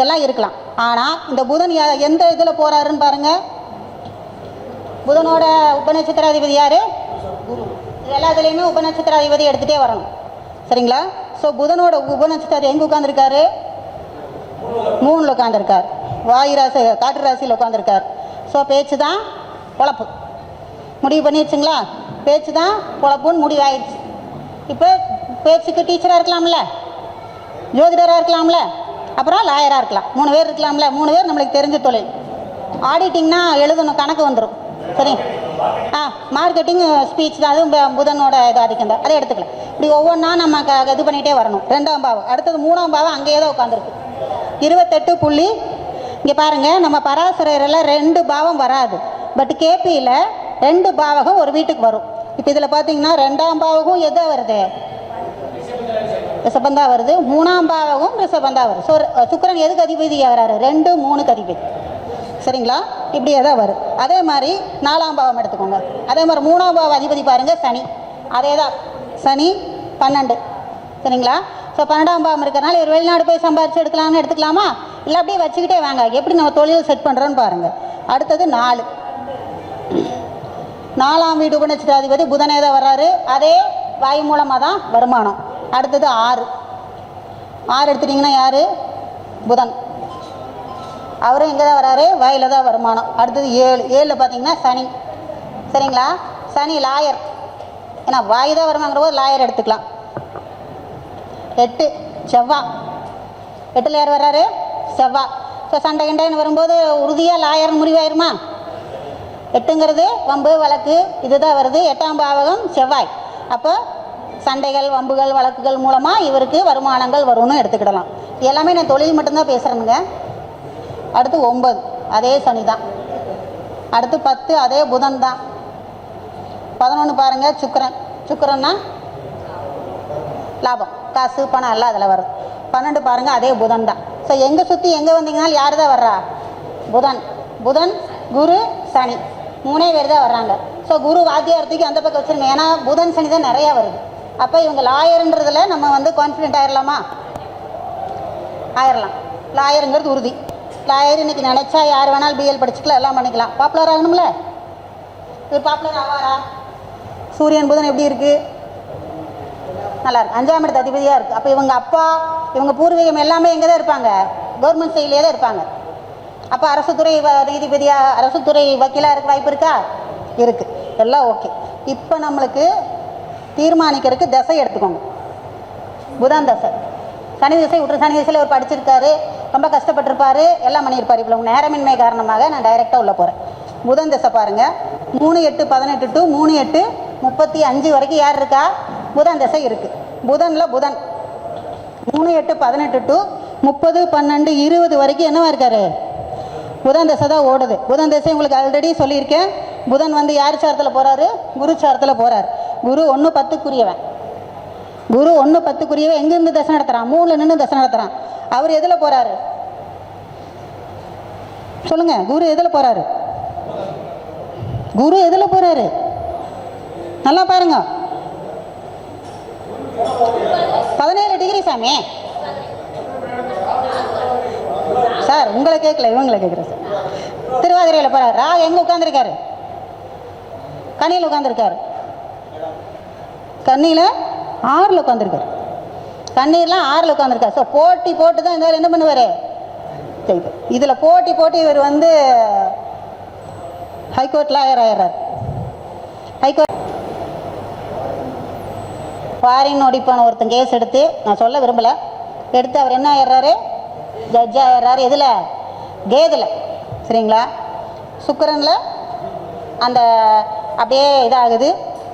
எல்லாம் இருக்கலாம். ஆனால் இந்த புதன் எந்த இதில் போகிறாருன்னு பாருங்கள். புதனோட உபநட்சத்திராதிபதி யார்? குரு. எல்லாத்துலேயுமே உபநட்சத்திராதிபதி எடுத்துகிட்டே வரணும். சரிங்களா? ஸோ புதனோட உபநட்சத்திரம் எங்கே உட்காந்துருக்காரு? 3ல் உட்காந்துருக்கார். வாயு ராசி, காற்று ராசியில் உட்காந்துருக்கார். ஸோ பேச்சு தான் பொழப்பு. முடிவு பண்ணிடுச்சுங்களா? பேச்சு தான் பொழப்புன்னு முடிவாயிடுச்சு. இப்போ பேச்சுக்கு டீச்சராக இருக்கலாம்ல, ஜோதிடராக இருக்கலாம்ல, அப்புறம் லாயராக இருக்கலாம். 3 பேர் இருக்கலாம்ல. 3 பேர் நம்மளுக்கு தெரிஞ்ச தொழில். ஆடிட்டிங்னா எழுதணும், கணக்கு வந்துடும். சரி, மார்க்கெட்டிங் ஸ்பீச் தான், அதுவும் புதனோட இது ஆதிக்கம் தான், அதை எடுத்துக்கலாம். இப்படி ஒவ்வொன்றா நம்ம இது பண்ணிகிட்டே வரணும். 2ஆம் பாவம். அடுத்தது 3ஆம் பாவம் அங்கேயே தான் உட்காந்துருக்கு. 28 புள்ளி. இங்கே பாருங்கள், நம்ம பராசரையில் 2 பாவம் வராது, பட் கேபியில் 2 பாவகம் ஒரு வீட்டுக்கு வரும். இப்போ இதில் பார்த்தீங்கன்னா 2ஆம் பாவகம் எதாக வருது? ரிஷபந்தா வருது. 3ஆம் பாவகம் ரிஷபந்தா வருது. ஸோ சுக்கிரன் எதுக்கு அதிபதியாக வராரு? 2, 3 அதிபதி. சரிங்களா? இப்படியே தான் வரும். அதே மாதிரி 4ஆம் பாவம் எடுத்துக்கோங்க. அதே மாதிரி 3ஆம் பாவம் அதிபதி பாருங்கள், சனி. அதே தான், சனி 12. சரிங்களா? ஸோ 12ஆம் பாவம் இருக்கிறனால இவர் வெளிநாடு போய் சம்பாதிச்சு எடுக்கலாம்னு எடுத்துக்கலாமா? இல்லை அப்படியே வச்சுக்கிட்டே வாங்க, எப்படி நம்ம தொழில் செட் பண்ணுறோன்னு பாருங்கள். அடுத்தது 4ஆம் வீடு உபநட்சத்திராதிபதி புதனே தான் வர்றாரு. அதே வாயு மூலமாக தான் வருமானம். அடுத்தது 6 எடுத்துட்டிங்கன்னா யார்? புதன். அவரும் எங்கே தான் வராரு? வாயில் தான் வருமானம். அடுத்தது 7 பார்த்தீங்கன்னா சனி. சரிங்களா? சனி லாயர், ஏன்னா வாயு தான் வருமாங்கிற போது லாயர் எடுத்துக்கலாம். 8 செவ்வாய். 8ல் யார் வர்றாரு? செவ்வாய். ஸோ சண்டை கிண்டைன்னு வரும்போது உறுதியாக லாயர்னு முடிவாயிருமா? 8ங்கிறது வம்பு வழக்கு, இதுதான் வருது. 8ஆம் பாவகம் செவ்வாய். அப்போ சண்டைகள், வம்புகள், வழக்குகள் மூலமாக இவருக்கு வருமானங்கள் வரும்னு எடுத்துக்கிடலாம். எல்லாமே நான் தொழில் மட்டும்தான் பேசுகிறேனுங்க. அடுத்து 9 அதே சனி தான். அடுத்து 10 அதே புதன் தான். 11 பாருங்கள், சுக்கிரன்னா லாபம், காசு, பணம் எல்லாம் அதில் வரும். 12 பாருங்கள், அதே புதன் தான். ஸோ எங்கே சுற்றி எங்கே வந்தீங்கனாலும் யார் தான் வர்றா? புதன் குரு சனி 3 பேர் தான் வர்றாங்க. ஸோ குரு வாத்தியாரத்துக்கு அந்த பக்கம் வச்சுருங்க, ஏன்னா புதன் சனி தான் நிறையா வருது. அப்போ இவங்க லாயருன்றதில் நம்ம வந்து கான்ஃபிடென்ட் ஆயிடலாமா? ஆயிடலாம். லாயருங்கிறது உறுதி. லாயர் இன்னைக்கு நினச்சா யார் வேணாலும் பிஎல் படிச்சுக்கலாம், எல்லாம் பண்ணிக்கலாம். பாப்புலர் ஆகணும்ல. இவர் பாப்புலர் ஆவாரா? சூரியன் புதன் எப்படி இருக்குது? நல்லா இருக்கு. 5ஆம் இடத்து அதிபதியாக இருக்குது. அப்போ இவங்க அப்பா, இவங்க பூர்வீகம் எல்லாமே எங்கே தான் இருப்பாங்க? கவர்மெண்ட் சைட்லேயே தான் இருப்பாங்க. அப்போ அரசுத்துறை நீதிபதியாக, அரசுத்துறை வக்கீலாக இருக்க வாய்ப்பு இருக்கா? இருக்குது. எல்லாம் ஓகே. இப்போ நம்மளுக்கு தீர்மானிக்கிறதுக்கு தசை எடுத்துக்கோங்க. புதன் தசை. சனி திசை விட்டு, சனி திசையில் அவர் படிச்சிருக்காரு, ரொம்ப கஷ்டப்பட்டிருப்பார், எல்லாம் பண்ணியிருப்பார். இவ்வளோ நேரமின்மை காரணமாக நான் டைரெக்டாக உள்ளே போகிறேன். புதன் தசை பாருங்கள். 3/8/18 டு 3/8/35 வரைக்கும் யார் இருக்கா? புதன் தசை இருக்குது. புதனில் புதன் 3/8/18 டு 30/12/20 வரைக்கும் என்னவா இருக்காரு? புதன் தசை தான் ஓடுது. புதன் தசை உங்களுக்கு ஆல்ரெடி சொல்லியிருக்கேன். புதன் வந்து யார் சாரத்தில் போகிறாரு? குரு சாரத்தில் போகிறார். குரு 1/10க்குரியவன். குரு 1/10க்குரியவன் எங்கேருந்து தசை நடத்துகிறான்? 3ல் நின்று தசை நடத்துகிறான். அவர் எதில் போகிறாரு சொல்லுங்க? குரு எதில் போகிறாரு? குரு எதில் போகிறாரு? நல்லா பாருங்க. 17 டிகிரி சாமி. சார் உங்களை கேட்கல, இவங்களை கேட்குறேன் சார். திருவாதிரையில் போகிறார். ராகு எங்கே உட்காந்துருக்காரு? கன்னியில் உட்காந்துருக்காரு. கன்னியில் 6ல் உட்காந்துருக்காரு. கண்ணீர்லாம் 6ல் உட்காந்துருக்காரு. ஸோ போட்டி போட்டு தான் இந்த என்ன பண்ணுவார்? இதில் போட்டி போட்டு இவர் வந்து ஹைகோர்ட் லாயர் ஆயிடுறார். ஹைகோர்ட் ஃபாரின் நோடிப்பான ஒருத்தன் கேஸ் எடுத்து, நான் சொல்ல விரும்பலை, எடுத்து அவர் என்ன ஆயிடுறாரு? ஜட்ஜ் ஆயிடுறாரு. எதில்? கேதில். சரிங்களா? சுக்கிரனில் அந்த அப்படியே இதாகுது.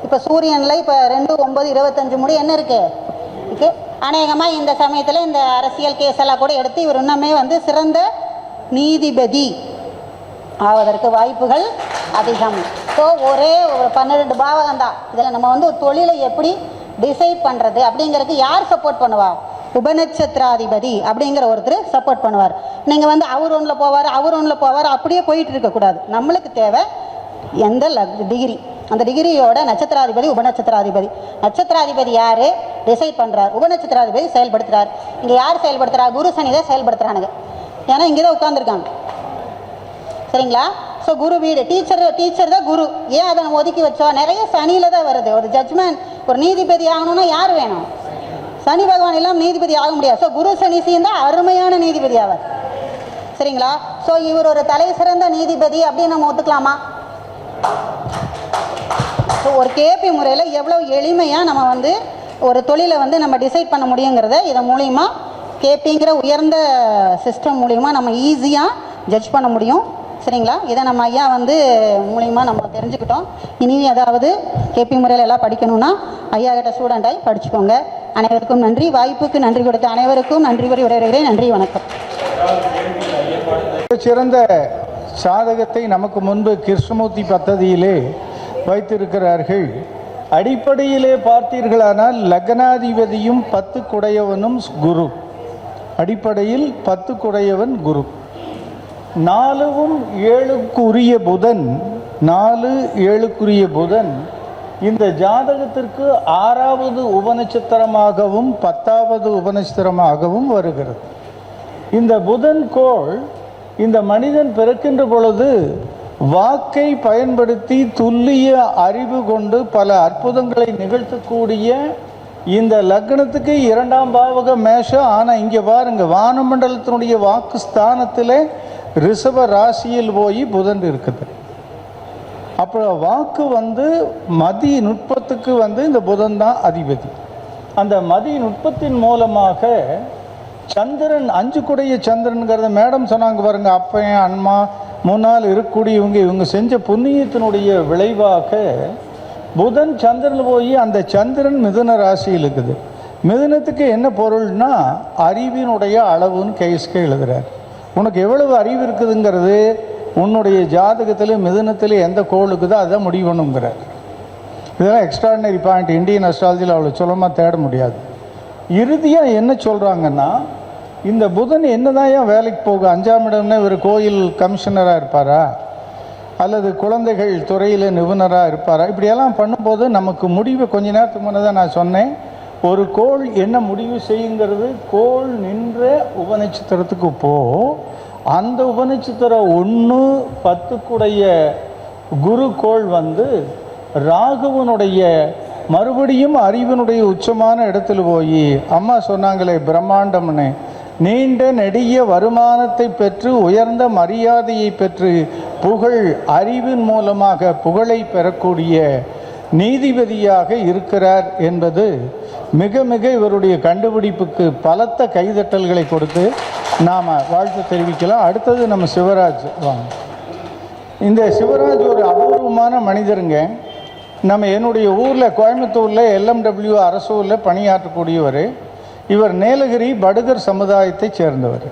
இப்போ சூரியனில் இப்போ 2/9/25 முடி என்ன இருக்குது? அநேகமாக இந்த சமயத்தில் இந்த அரசியல் கேஸ் எல்லாம் கூட எடுத்து இவர் இன்னுமே வந்து சிறந்த நீதிபதி ஆவதற்கு வாய்ப்புகள் அதிகம். ஸோ ஒரே ஒரு 12 பாவகம் தான். இதில் நம்ம வந்து ஒரு தொழிலை எப்படி டிசைட் பண்ணுறது அப்படிங்கிறதுக்கு யார் சப்போர்ட் பண்ணுவா? உபநட்சத்திராதிபதி அப்படிங்கிற ஒருத்தர் சப்போர்ட் பண்ணுவார். நீங்கள் வந்து அவர் ஒன்றில் போவார், அவர் ஒன்றில் போவார், அப்படியே போயிட்டு இருக்கக்கூடாது. நம்மளுக்கு தேவை எந்த டிகிரி, அந்த டிகிரியோட நட்சத்திராதிபதி, உபநட்சத்திராதிபதி. நட்சத்திராதிபதி யார் டிசைட் பண்ணுறார், உபநட்சத்திராதிபதி செயல்படுத்துகிறார். இங்கே யார் செயல்படுத்துகிறா? குரு சனி தான் செயல்படுத்துகிறானுங்க. ஏன்னா இங்கே தான் உட்காந்துருக்காங்க. சரிங்களா? ஸோ குரு வீடு, டீச்சர் தான் குரு. ஏன் அதை நம்ம ஒதுக்கி வச்சோம்? நிறைய சனியில் தான் வருது. ஒரு ஜட்ஜ்மெண்ட், ஒரு நீதிபதி ஆகணும்னா யார் வேணும்? சனி பகவான் எல்லாம் நீதிபதி ஆக முடியாது. ஸோ குரு சனி சேர்ந்தால் அருமையான நீதிபதி ஆவார். சரிங்களா? ஸோ இவர் ஒரு தலை சிறந்த நீதிபதி அப்படின்னு நம்ம ஒத்துக்கலாமா? ஸோ ஒரு கேபி முறையில் எவ்வளோ எளிமையாக நம்ம வந்து ஒரு தொழிலை வந்து நம்ம டிசைட் பண்ண முடியுங்கிறத இதன் மூலிமா, கேபிங்கிற உயர்ந்த சிஸ்டம் மூலிமா நம்ம ஈஸியாக ஜட்ஜ் பண்ண முடியும். சரிங்களா? இதை நம்ம ஐயா வந்து மூலிமா நம்ம தெரிஞ்சுக்கிட்டோம். இனி அதாவது கேபி முறையில் எல்லாம் படிக்கணும்னா ஐயா கிட்ட ஸ்டூடெண்டாகி படிச்சுக்கோங்க. அனைவருக்கும் நன்றி. வாய்ப்புக்கு நன்றி கொடுத்த அனைவருக்கும் நன்றி கூறி விடைபெறுகிறேன். நன்றி, வணக்கம். சிறந்த சாதகத்தை நமக்கு முன்பு கிருஷ்ணமூர்த்தி பத்ததியிலே வைத்திருக்கிறார்கள். அடிப்படையிலே பார்த்தீர்களானால் லக்னாதிபதியும் 10 குடையவனும் குரு. அடிப்படையில் 10 குடையவன் குரு. 4ம் 7க்குரிய புதன், 4 7க்குரிய புதன் இந்த ஜாதகத்திற்கு 6வது உபநட்சத்திரமாகவும் 10வது உபநட்சத்திரமாகவும் வருகிறது. இந்த புதன் கோள் இந்த மனிதன் பிறக்கின்ற பொழுது வாக்கை பயன்படுத்தி துல்லிய அறிவு கொண்டு பல அற்புதங்களை நிகழ்த்தக்கூடிய இந்த லக்னத்துக்கு 2ஆம் பாவக மேஷம். ஆனால் இங்கே பாருங்க, வானமண்டலத்தினுடைய வாக்கு ஸ்தானத்தில் ரிஷப ராசியில் போய் புதன் இருக்குது. அப்புறம் வாக்கு வந்து மதி நுட்பத்துக்கு வந்து இந்த புதன் தான் அதிபதி. அந்த மதி நுட்பத்தின் மூலமாக சந்திரன் 5 குடைய சந்திரனுங்கிறத மேடம் சொன்னாங்க பாருங்க. அப்பையன் அன்மா முன்னால் இருக்கக்கூடியவங்க இவங்க செஞ்ச புண்ணியத்தினுடைய விளைவாக புதன் சந்திரன் போய் அந்த சந்திரன் மிதுன ராசியில் இருக்குது. மிதுனத்துக்கு என்ன பொருள்னா அறிவினுடைய அளவுன்னு கைஸ்கே எழுதுறார். உனக்கு எவ்வளவு அறிவு இருக்குதுங்கிறது உன்னுடைய ஜாதகத்தில் மிதுனத்தில் எந்த கோள் இருக்குதோ அதை முடிவு பண்ணுங்கிறார். இதெல்லாம் எக்ஸ்ட்ராடினரி பாயிண்ட். இந்தியன் அஸ்ட்ராலஜியில் அவ்வளோ சுலமாக தேட முடியாது. இறுதியாக என்ன சொல்கிறாங்கன்னா, இந்த புதன் என்னதான் ஏன் வேலைக்கு போகும்? 5ஆம் இடம்னா இவர் கோயில் கமிஷனராக இருப்பாரா, அல்லது குழந்தைகள் துறையில் நிபுணராக இருப்பாரா? இப்படியெல்லாம் பண்ணும்போது நமக்கு முடிவு கொஞ்ச நேரத்துக்கு முன்னே தான் நான் சொன்னேன். ஒரு கோள் என்ன முடிவு செய்யுங்கிறது, கோள் நின்ற உபநட்சத்திரத்துக்கு போ, அந்த உபநட்சத்திர 1-10 குருக்கோள் வந்து ராகுவனுடைய மறுபடியும் அறிவனுடைய உச்சமான இடத்துல போய் அம்மா சொன்னாங்களே பிரம்மாண்டம்னு நீண்ட நெடிய வருமானத்தை பெற்று உயர்ந்த மரியாதையை பெற்று புகழ் அறிவின் மூலமாக புகழை பெறக்கூடிய நீதிபதியாக இருக்கிறார் என்பது மிக மிக இவருடைய கண்டுபிடிப்புக்கு பலத்த கைதட்டல்களை கொடுத்து நாம் வாழ்த்து தெரிவிக்கலாம். அடுத்தது நம்ம சிவராஜ் வாங்க. இந்த சிவராஜ் ஒரு அபூர்வமான மனிதருங்க. நம்ம என்னுடைய ஊரில் கோயம்புத்தூரில் LMW அரசூரில் பணியாற்றக்கூடியவர். இவர் நீலகிரி படுகர் சமுதாயத்தை சேர்ந்தவர்.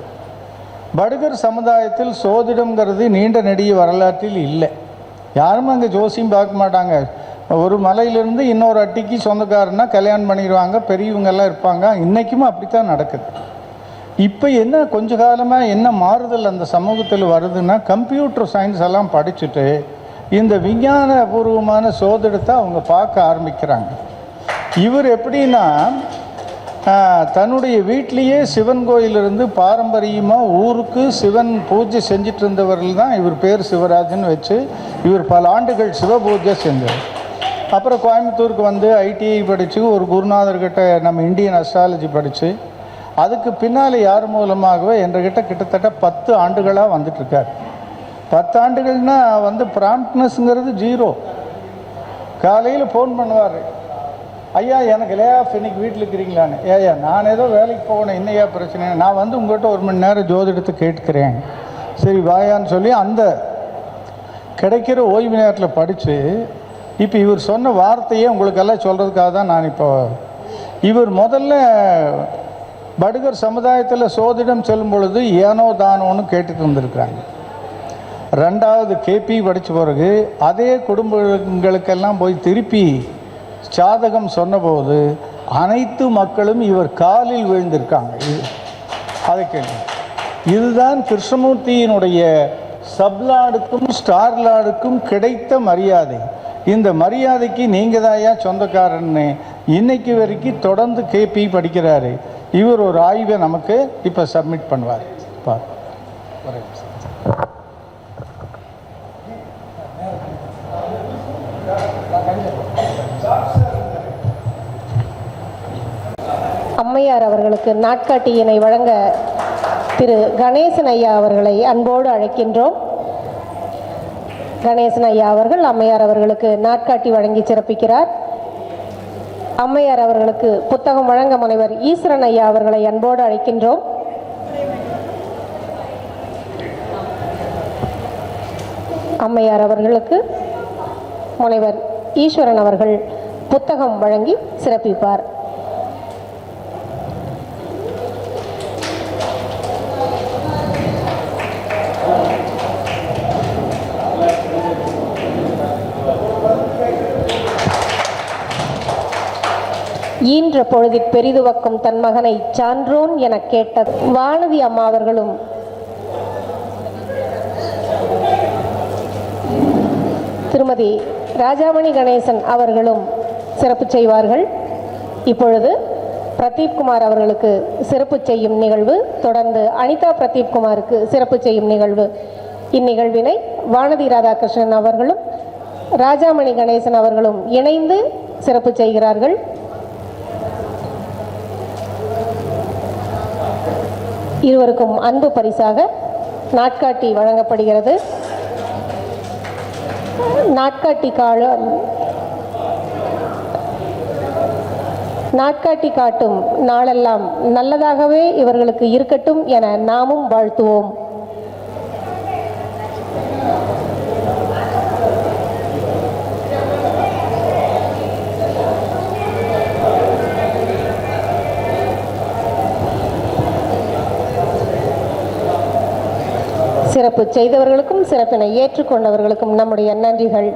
படுகர் சமுதாயத்தில் சோதிடம்ங்கிறது நீண்ட நெடிய வரலாற்றில் இல்லை. யாரும் அங்கே ஜோசியம் பார்க்க மாட்டாங்க. ஒரு மலையிலிருந்து இன்னொரு அட்டிக்கு சொந்தக்காரன்னா கல்யாணம் பண்ணிடுவாங்க, பெரியவங்கெல்லாம் இருப்பாங்க. இன்றைக்கும் அப்படித்தான் நடக்குது. இப்போ என்ன கொஞ்ச காலமாக என்ன மாறுதல் அந்த சமூகத்தில் வருதுன்னா, கம்ப்யூட்டர் சயின்ஸ் எல்லாம் படிச்சுட்டு இந்த விஞ்ஞான பூர்வமான சோதிடத்தை அவங்க பார்க்க ஆரம்பிக்கிறாங்க. இவர் எப்படின்னா தன்னுடைய வீட்லேயே சிவன் கோயிலிருந்து பாரம்பரியமாக ஊருக்கு சிவன் பூஜை செஞ்சிட்டு இருந்தவர்கள் தான் இவர் பேர் சிவராஜன் வச்சு இவர் பல ஆண்டுகள் சிவ பூஜை செஞ்சார். அப்புறம் கோயம்புத்தூருக்கு வந்து ITI படித்து ஒரு குருநாதர்கிட்ட நம்ம இந்தியன் அஸ்ட்ராலஜி படித்து அதுக்கு பின்னால் யார் மூலமாகவே என்கிட்ட கிட்டத்தட்ட 10 ஆண்டுகளாக வந்துட்டுருக்கார். 10 ஆண்டுகள்னால் வந்து ப்ராம்ப்ட்னஸ்ங்கிறது 0. காலையில் ஃபோன் பண்ணுவார், ஐயா எனக்கு லே ஆஃப் இன்னைக்கு வீட்டில் இருக்கிறீங்களான்னு. ஏயா நான் ஏதோ வேலைக்கு போகணும், என்னையா பிரச்சனை, நான் வந்து உங்கள்கிட்ட 1 மணி நேரம் ஜோதிடத்தை கேட்டுக்கிறேன், சரி வாயான்னு சொல்லி அந்த கிடைக்கிற ஓய்வு நேரத்தில் படித்து இப்போ இவர் சொன்ன வார்த்தையே உங்களுக்கெல்லாம் சொல்கிறதுக்காக தான் நான் இப்போ இவர் முதல்ல படுகர் சமுதாயத்தில் சோதிடம் செல்லும் பொழுது ஏனோ தானோன்னு கேட்டுட்டு இருந்திருக்கிறாங்க. 2வது KP படித்த பிறகு அதே குடும்பங்களுக்கெல்லாம் போய் திருப்பி ஜாதகம் சொன்னபோது அனைத்து மக்களும் இவர் காலில் விழுந்திருக்காங்க. அதை கேள்வி இதுதான் கிருஷ்ணமூர்த்தியினுடைய சப்லாடுக்கும் ஸ்டார்லாடுக்கும் கிடைத்த மரியாதை. இந்த மரியாதைக்கு நீங்கள் தாயா சொந்தக்காரன்னு இன்னைக்கு வரைக்கும் தொடர்ந்து KP படிக்கிறாரு. இவர் ஒரு ஆய்வை நமக்கு இப்போ சப்மிட் பண்ணுவார். அம்மையார் அவர்களுக்கு நாட்காட்டியினை வழங்க திரு கணேசன் ஐயா அவர்களை அன்போடு அழைக்கின்றோம். கணேசன் ஐயா அவர்கள் அம்மையார் அவர்களுக்கு நாட்காட்டி வழங்கி சிறப்பிக்கிறார். அம்மையார் அவர்களுக்கு புத்தகம் வழங்க முனைவர் ஈஸ்வரன் ஐயா அவர்களை அன்போடு அழைக்கின்றோம். அம்மையார் அவர்களுக்கு முனைவர் ஈஸ்வரன் அவர்கள் புத்தகம் வழங்கி சிறப்பிப்பார். ஈன்ற பொழுதிற் பெரிதுவக்கும் தன் மகனை சான்றோன் என கேட்ட வானதி அம்மா அவர்களும் திருமதி ராஜாமணி கணேசன் அவர்களும் சிறப்பு செய்வார்கள். இப்பொழுது பிரதீப் குமார் அவர்களுக்கு சிறப்பு செய்யும் நிகழ்வு, தொடர்ந்து அனிதா பிரதீப் குமாருக்கு சிறப்பு செய்யும் நிகழ்வு. இந்நிகழ்வினை வானதி ராதாகிருஷ்ணன் அவர்களும் ராஜாமணி கணேசன் அவர்களும் இணைந்து சிறப்பு செய்கிறார்கள். இருவருக்கும் அன்பு பரிசாக நாட்காட்டி வழங்கப்படுகிறது. நாட்காட்டி காட்டும் நாளெல்லாம் நல்லதாகவே இவர்களுக்கு இருக்கட்டும் என நாமும் வாழ்த்துவோம். சிறப்பு செய்தவர்களுக்கும் சிறப்பினை ஏற்றுக்கொண்டவர்களுக்கும் நம்முடைய நன்றிகள்.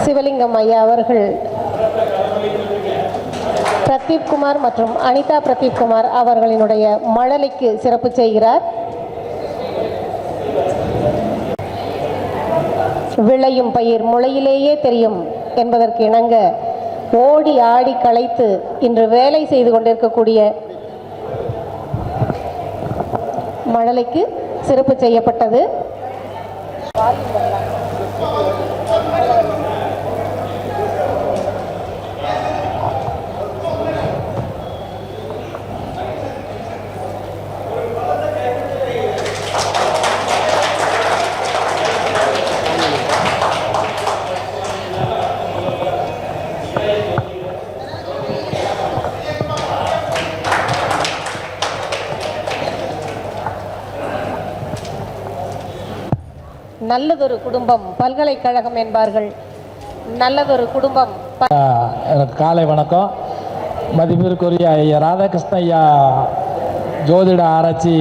சிவலிங்கம் ஐயா அவர்கள் பிரதீப் குமார் மற்றும் அனிதா பிரதீப் குமார் அவர்களினுடைய மழலைக்கு சிறப்பு செய்கிறார். விளையும் பயிர் முளையிலேயே தெரியும் என்பதற்கு இணங்க ஓடி ஆடி களைத்து இன்று வேலை செய்து கொண்டிருக்கக்கூடிய மழலைக்கு சிறப்பு செய்யப்பட்டது. நல்லதொரு குடும்பம் பல்கலைக்கழகம் என்பார்கள். நல்லதொரு குடும்பம். எனக்கு காலை வணக்கம். மதிப்பிற்குரிய ஐயா ராதாகிருஷ்ண ஐயா ஜோதிட ஆராய்ச்சி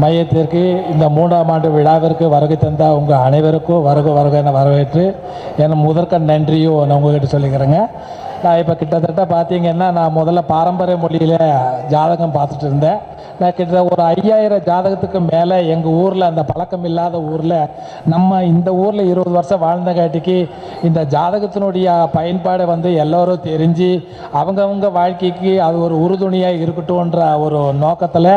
மையத்திற்கு இந்த 3ஆம் ஆண்டு விழாவிற்கு வருகை தந்த உங்கள் அனைவருக்கும் வருக என வரவேற்று என் முதற்க நன்றியும் நான் உங்கள்கிட்ட சொல்லிக்கிறேங்க. நான் இப்போ கிட்டத்தட்ட பார்த்தீங்கன்னா நான் முதல்ல பாரம்பரிய மொழியில் ஜாதகம் பார்த்துட்டு இருந்தேன். நான் கிட்டத்தட்ட ஒரு 5000 ஜாதகத்துக்கு மேலே எங்கள் ஊரில் அந்த பழக்கம் இல்லாத ஊரில் நம்ம இந்த ஊரில் 20 வருஷம் வாழ்ந்தங்காட்டிக்கு இந்த ஜாதகத்தினுடைய பயன்பாடை வந்து எல்லோரும் தெரிஞ்சு அவங்கவுங்க வாழ்க்கைக்கு அது ஒரு உறுதுணையாக இருக்கட்டும்ன்ற ஒரு நோக்கத்தில்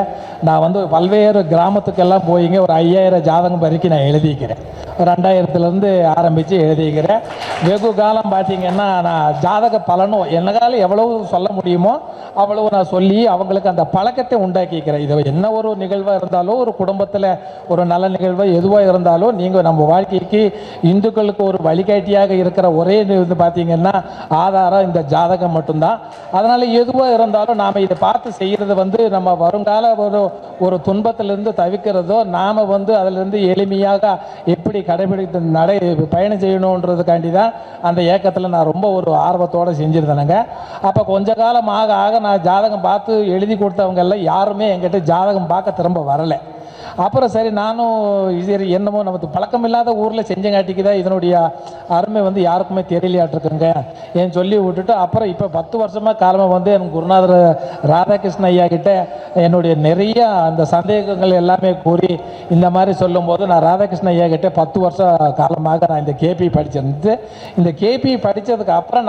நான் வந்து பல்வேறு கிராமத்துக்கெல்லாம் போயிங்க ஒரு 5000 ஜாதகம் வரைக்கும் நான் எழுதிக்கிறேன். 2000லேருந்து ஆரம்பித்து எழுதிக்கிறேன். வெகு காலம் பார்த்திங்கன்னா நான் ஜாதக பலனும் என்னால் எவ்வளவு சொல்ல முடியுமோ அவ்வளவு நான் சொல்லி அவங்களுக்கு அந்த பழக்கத்தை உண்டாக்கிக்கிறேன். இது என்ன ஒரு நிகழ்வாக இருந்தாலும் ஒரு குடும்பத்தில் ஒரு நல்ல நிகழ்வு எதுவாக இருந்தாலும் நீங்கள் நம்ம வாழ்க்கைக்கு இந்துக்களுக்கு ஒரு வழிகாட்டியாக இருக்கிற ஒரே இது பார்த்திங்கன்னா ஆதாரம் இந்த ஜாதகம் மட்டும்தான். அதனால் எதுவாக இருந்தாலும் நாம் இதை பார்த்து செய்கிறது வந்து நம்ம வருங்கால ஒரு துன்பத்திலிருந்து தவிர்க்கிறதோ நாம் வந்து அதிலிருந்து எளிமையாக எப்படி கடைபிடித்து பயணம் செய்யணுன்றதுக்காண்டி தான் அந்த ஏக்கத்தில் நான் ரொம்ப ஒரு ஆர்வத்தோடு செஞ்சுருந்தேனுங்க. அப்போ கொஞ்ச காலம் ஆக ஆக நான் ஜாதகம் பார்த்து எழுதி கொடுத்தவங்க எல்லாம் யாருமே என்கிட்ட ஜாதகம் பார்க்க திரும்ப வரலை. அப்புறம் சரி நானும் இது என்னமோ நமக்கு பழக்கம் இல்லாத ஊரில் செஞ்சங்காட்டிக்கு தான் இதனுடைய அருமை வந்து யாருக்குமே தெரியலையாட்டிருக்குங்க ஏன் சொல்லி விட்டுட்டு அப்புறம் இப்போ 10 வருஷமாக காலமாக வந்து எனக்கு குருநாதர் ராதாகிருஷ்ண ஐயா கிட்ட என்னுடைய நிறைய அந்த சந்தேகங்கள் எல்லாமே கூறி இந்த மாதிரி சொல்லும்போது நான் ராதாகிருஷ்ண ஐயா கிட்டே 10 வருஷ காலமாக நான் இந்த கேபி படிச்சிருந்து இந்த கேபி படித்ததுக்கு அப்புறம்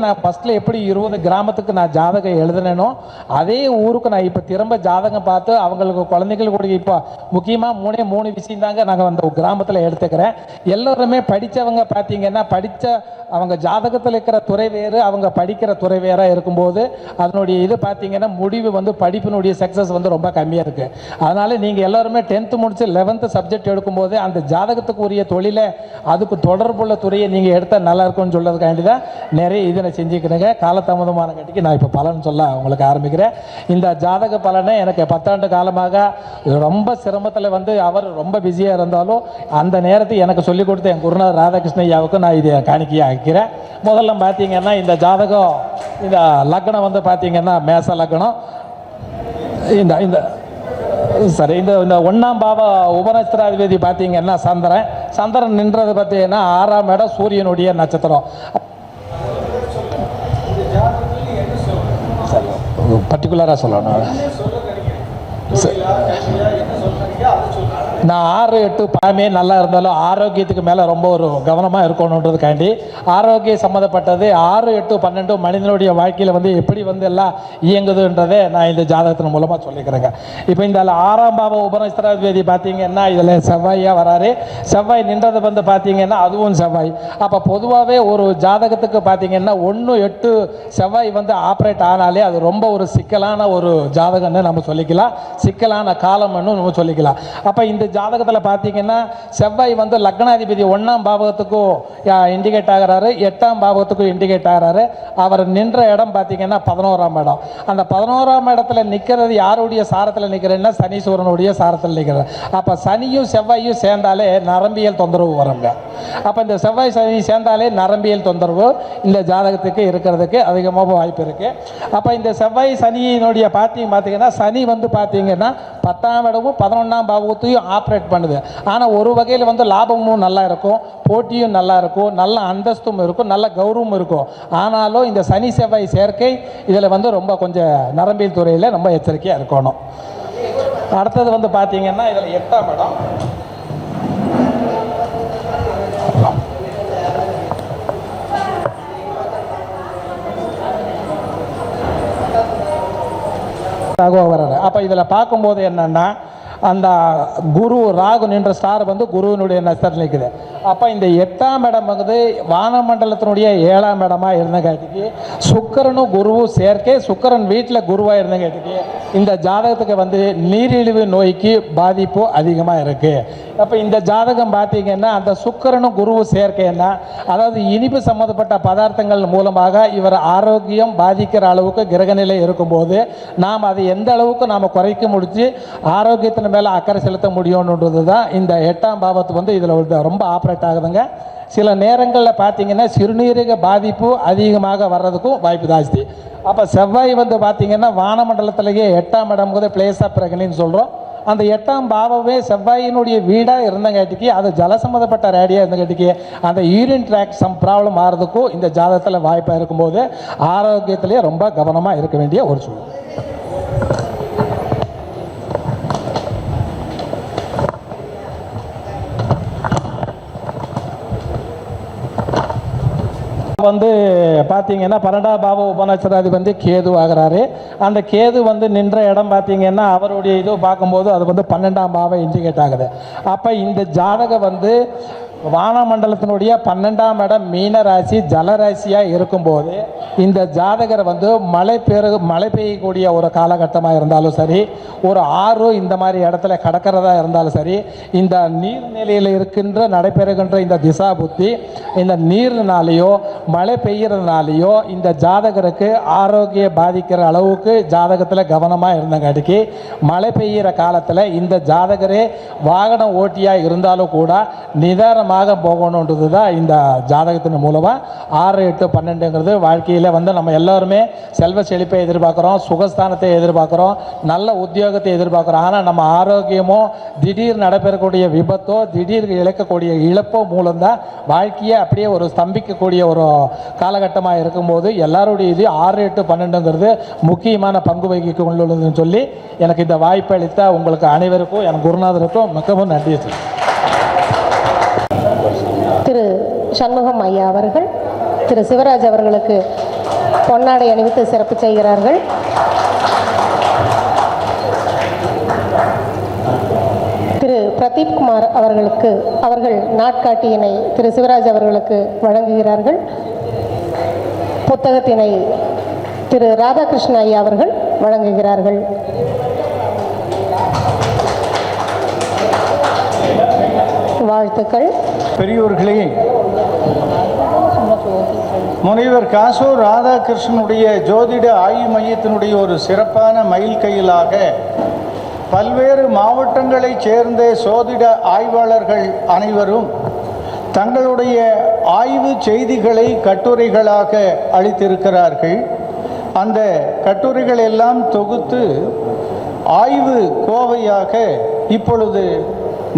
நான் ஃபஸ்ட்டில் எப்படி 20 கிராமத்துக்கு நான் ஜாதகம் எழுதினேனோ அதே ஊருக்கு நான் இப்போ திரும்ப ஜாதகம் பார்த்து அவங்களுக்கு குழந்தைகள் கூட இப்போ முக்கியமாக 3 விஷயம் தாங்க நாங்கள் அந்த கிராமத்தில் எடுத்துக்கிறேன். எல்லோருமே படித்தவங்க பார்த்தீங்கன்னா அவங்க ஜாதகத்தில் இருக்கிற துறை வேறு அவங்க படிக்கிற துறை வேறாக இருக்கும்போது அதனுடைய இது பார்த்தீங்கன்னா முடிவு வந்து படிப்பினுடைய சக்ஸஸ் வந்து ரொம்ப கம்மியாக இருக்குது. அதனால் நீங்கள் எல்லோருமே 10th முடிச்சு 11th சப்ஜெக்ட் எடுக்கும்போது அந்த ஜாதகத்துக்கு உரிய தொழிலை அதுக்கு தொடர்புள்ள துறையை நீங்கள் எடுத்தால் நல்லா இருக்கும்னு சொல்கிறதுக்காண்டி தான் நிறைய இதை நான் செஞ்சுக்கிறேங்க. காலதாமதமான கட்டிக்கு நான் இப்போ பலன் சொல்ல உங்களுக்கு ஆரம்பிக்கிறேன். இந்த ஜாதக பலனை எனக்கு 10 ஆண்டு காலமாக ரொம்ப சிரமத்தில் வந்து அவர் ரொம்ப பிஸியாக இருந்தாலும் அந்த நேரத்தை எனக்கு சொல்லிக் கொடுத்த என் குருநாதர் ராதாகிருஷ்ண ஐயாவுக்கு நான் இதை காணிக்கையாக ஆக்கிறேன். முதல்ல பார்த்தீங்கன்னா இந்த ஜாதகம் இந்த லக்னம் வந்து பார்த்தீங்கன்னா மேச லக்னம். இந்த சரி இந்த 1ஆம் பாவ உபநட்சத்திராதிபதி பார்த்தீங்கன்னா சந்திரன் நின்றது பார்த்தீங்கன்னா 6ஆம் இடம் சூரியனுடைய நட்சத்திரம். பர்டிகுலராக சொல்லணும் நான் 6, 8 பாமே நல்லா இருந்தாலும் ஆரோக்கியத்துக்கு மேலே ரொம்ப ஒரு கவனமாக இருக்கணுன்றதுக்காண்டி ஆரோக்கியம் சம்மந்தப்பட்டது 6, 8, 12 மனிதனுடைய வாழ்க்கையில் வந்து எப்படி வந்து எல்லாம் இயங்குதுன்றதை நான் இந்த ஜாதகத்தின் மூலமாக சொல்லிக்கிறேங்க. இப்போ இந்த 6ஆம் பாவ உபநட்சத்திராதிபதி பார்த்தீங்கன்னா இதில் செவ்வாயாக வராரு. செவ்வாய் நின்றது வந்து பார்த்தீங்கன்னா அதுவும் செவ்வாய். அப்போ பொதுவாகவே ஒரு ஜாதகத்துக்கு பார்த்தீங்கன்னா 1, 8 செவ்வாய் வந்து ஆப்ரேட் ஆனாலே அது ரொம்ப ஒரு சிக்கலான ஒரு ஜாதகம்னு நம்ம சொல்லிக்கலாம், சிக்கலான காலம்னு நம்ம சொல்லிக்கலாம். அப்போ இந்த ஜாதகத்தில் பார்த்தீங்கன்னா செவ்வாய் வந்து லக்னாதிபதி 1ஆம் பாவகத்துக்கும் இண்டிகேட் ஆகிறாரு, 8ஆம் பாவகத்துக்கும் இண்டிகேட் ஆகிறாரு. அவர் நின்ற இடம் பார்த்தீங்கன்னா 11ஆம் இடம். அந்த 11ஆம் இடத்துல நிற்கிறது யாருடைய சாரத்தில் நிற்கிறேன்னா சனீஸ்வரனுடைய சாரத்தில் நிற்கிறார். அப்போ சனியும் செவ்வாயும் சேர்ந்தாலே நரம்பியல் தொந்தரவு வருங்க. அப்போ இந்த செவ்வாய் சனி சேர்ந்தாலே நரம்பியல் தொந்தரவு இந்த ஜாதகத்துக்கு இருக்கிறதுக்கு அதிகமாக வாய்ப்பு இருக்குது. அப்போ இந்த செவ்வாய் சனியினுடைய பார்த்தீங்கன்னா சனி வந்து பார்த்தீங்கன்னா 10ஆம் இடமும் 11ஆம் பாவத்தையும் ஆப்ரேட் பண்ணுது. ஆனால் ஒரு வகையில் வந்து லாபமும் நல்லா இருக்கும், போட்டியும் நல்லா இருக்கும், நல்ல அந்தஸ்தும் இருக்கும், நல்ல கௌரவமும் இருக்கும். ஆனாலும் இந்த சனி செவ்வாய் சேர்க்கை இதில் வந்து ரொம்ப கொஞ்சம் நரம்பியல் துறையில் ரொம்ப எச்சரிக்கையாக இருக்கணும். அடுத்தது வந்து பார்த்தீங்கன்னா இதில் 8ஆம் இடம் இண்டிகேட்டாக வர்றாரு. அப்போ இதில் பார்க்கும்போது என்னென்னா அந்த குரு ராகு நின்ற ஸ்டார் வந்து குருவினுடைய நட்சத்திரம் நிற்குது. அப்போ இந்த 8ஆம் இடம் வந்து வானமண்டலத்தினுடைய 7ஆம் இடமாக இருந்தங்காட்டிக்கு சுக்கிரனும் குருவும் சேர்க்கை, சுக்கிரன் வீட்டில் குருவாக இருந்தங்காட்டிக்கு இந்த ஜாதகத்துக்கு வந்து நீரிழிவு நோய்க்கு பாதிப்பு அதிகமாக இருக்குது. அப்போ இந்த ஜாதகம் பார்த்தீங்கன்னா அந்த சுக்கிரனும் குருவும் சேர்க்கைன்னா, அதாவது இனிப்பு சம்மந்தப்பட்ட பதார்த்தங்கள் மூலமாக இவர் ஆரோக்கியம் பாதிக்கிற அளவுக்கு கிரகநிலை இருக்கும்போது நாம் அதை எந்த அளவுக்கு நாம் குறைக்க முடிச்சு ஆரோக்கியத்தின் மேலே அக்கறை செலுத்த முடியும்ன்றது தான் இந்த 8ஆம் பாவத்து வந்து இதில் ரொம்ப ஆப்ரேட் ஆகுதுங்க. சில நேரங்களில் பார்த்தீங்கன்னா சிறுநீரக பாதிப்பு அதிகமாக வர்றதுக்கும் வாய்ப்பு ஜாஸ்தி. அப்போ செவ்வாய் வந்து பார்த்தீங்கன்னா வானமண்டலத்திலேயே 8ஆம் இடம் போது பிளேஸ் ஆஃப் பிரகனின்னு சொல்கிறோம். அந்த 8ஆம் பாவமே செவ்வாயினுடைய வீடாக இருந்தங்காட்டிக்கு அது ஜல சம்மந்தப்பட்ட ரேடியாக இருந்தங்காட்டிக்கு அந்த யூரின் ட்ராக் ப்ராப்ளம் ஆகிறதுக்கும் இந்த ஜாதகத்தில் வாய்ப்பாக இருக்கும்போது ஆரோக்கியத்திலேயே ரொம்ப கவனமாக இருக்க வேண்டிய ஒரு சூழ்நிலை. வந்து பார்த்தீங்கன்னா 12ஆம் பாவ உபநட்சராதி வந்து கேது ஆகிறாரு. அந்த கேது வந்து நின்ற இடம் பார்த்தீங்கன்னா அவருடைய இது பார்க்கும்போது அது வந்து 12ஆம் பாவம் இண்டிகேட் ஆகுது. அப்போ இந்த ஜாதகம் வந்து வானமண்டலத்தினுடைய 12ஆம் இடம் மீன ராசி ஜலராசியாக இருக்கும்போது இந்த ஜாதகரை வந்து மழை பெய்யக்கூடிய ஒரு காலகட்டமாக இருந்தாலும் சரி, ஒரு ஆறு இந்த மாதிரி இடத்துல கடக்கிறதா இருந்தாலும் சரி, இந்த நீர்நிலையில் இருக்கின்ற நடைபெறுகின்ற இந்த திசா புத்தி இந்த நீர்னாலேயோ மழை பெய்யறதுனாலேயோ இந்த ஜாதகருக்கு ஆரோக்கிய பாதிக்கிற அளவுக்கு ஜாதகத்தில் கவனமாக இருந்தங்காட்டிக்கு மழை பெய்கிற காலத்தில் இந்த ஜாதகரே வாகன ஓட்டியாக இருந்தாலும் கூட நிதானமாக போகணுன்றது தான் இந்த ஜாதகத்தின் மூலமாக 6, 8, 12ங்கிறது வாழ்க்கையில் வந்து நம்ம எல்லாருமே செல்வ செழிப்பை எதிர்பார்க்குறோம், சுகஸ்தானத்தை எதிர்பார்க்குறோம், நல்ல உத்தியோகத்தை எதிர்பார்க்குறோம். ஆனால் நம்ம ஆரோக்கியமோ திடீர் நடைபெறக்கூடிய விபத்தோ திடீர் இழக்கக்கூடிய இழப்போ மூலம்தான் வாழ்க்கையை அப்படியே ஒரு ஸ்தம்பிக்கக்கூடிய ஒரு காலகட்டமாக இருக்கும்போது எல்லாருடைய இது 6, 8, 12ங்கிறது முக்கியமான பங்கு வகிக்க கொண்டுள்ளதுன்னு சொல்லி எனக்கு இந்த வாய்ப்பு அளித்த உங்களுக்கு அனைவருக்கும் என் குருநாதருக்கும் மிகவும் நன்றி. திரு சண்முகம் ஐயா அவர்கள் திரு சிவராஜ் அவர்களுக்கு பொன்னாடை அணிவித்து சிறப்பு செய்கிறார்கள். திரு பிரதீப் குமார் அவர்கள் நாட்காட்டியினை திரு சிவராஜ் அவர்களுக்கு வழங்குகிறார்கள். புத்தகத்தினை திரு ராதாகிருஷ்ண ஐயா அவர்கள் வழங்குகிறார்கள். வாழ்த்துக்கள். பெரியோர்களே, முனைவர் காசோ ராதாகிருஷ்ணனுடைய ஜோதிட ஆய்வு மையத்தினுடைய ஒரு சிறப்பான மைல்கல்லாக பல்வேறு மாவட்டங்களைச் சேர்ந்த சோதிட ஆய்வாளர்கள் அனைவரும் தங்களுடைய ஆய்வு செய்திகளை கட்டுரைகளாக அளித்திருக்கிறார்கள். அந்த கட்டுரைகள் எல்லாம் தொகுத்து ஆய்வு கோவையாக இப்பொழுது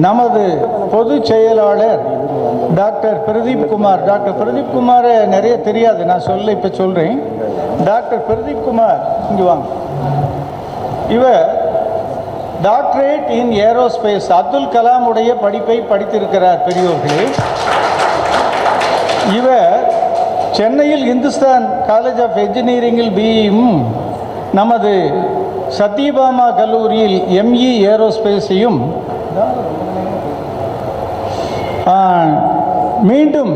நமது பொதுச் செயலாளர் டாக்டர் பிரதீப் குமாரை நிறைய தெரியாது, நான் இப்போ சொல்கிறேன். டாக்டர் பிரதீப் குமார் இங்கே வாங்க. இவர் டாக்டரேட் இன் ஏரோஸ்பேஸ் அப்துல் கலாமுடைய படிப்பை படித்திருக்கிறார். பெரியோர்களே, இவர் சென்னையில் இந்துஸ்தான் காலேஜ் ஆஃப் என்ஜினியரிங்கில் பிஇயும் நமது சத்யபாமா கல்லூரியில் எம்இ ஏரோஸ்பேஸையும் மீண்டும்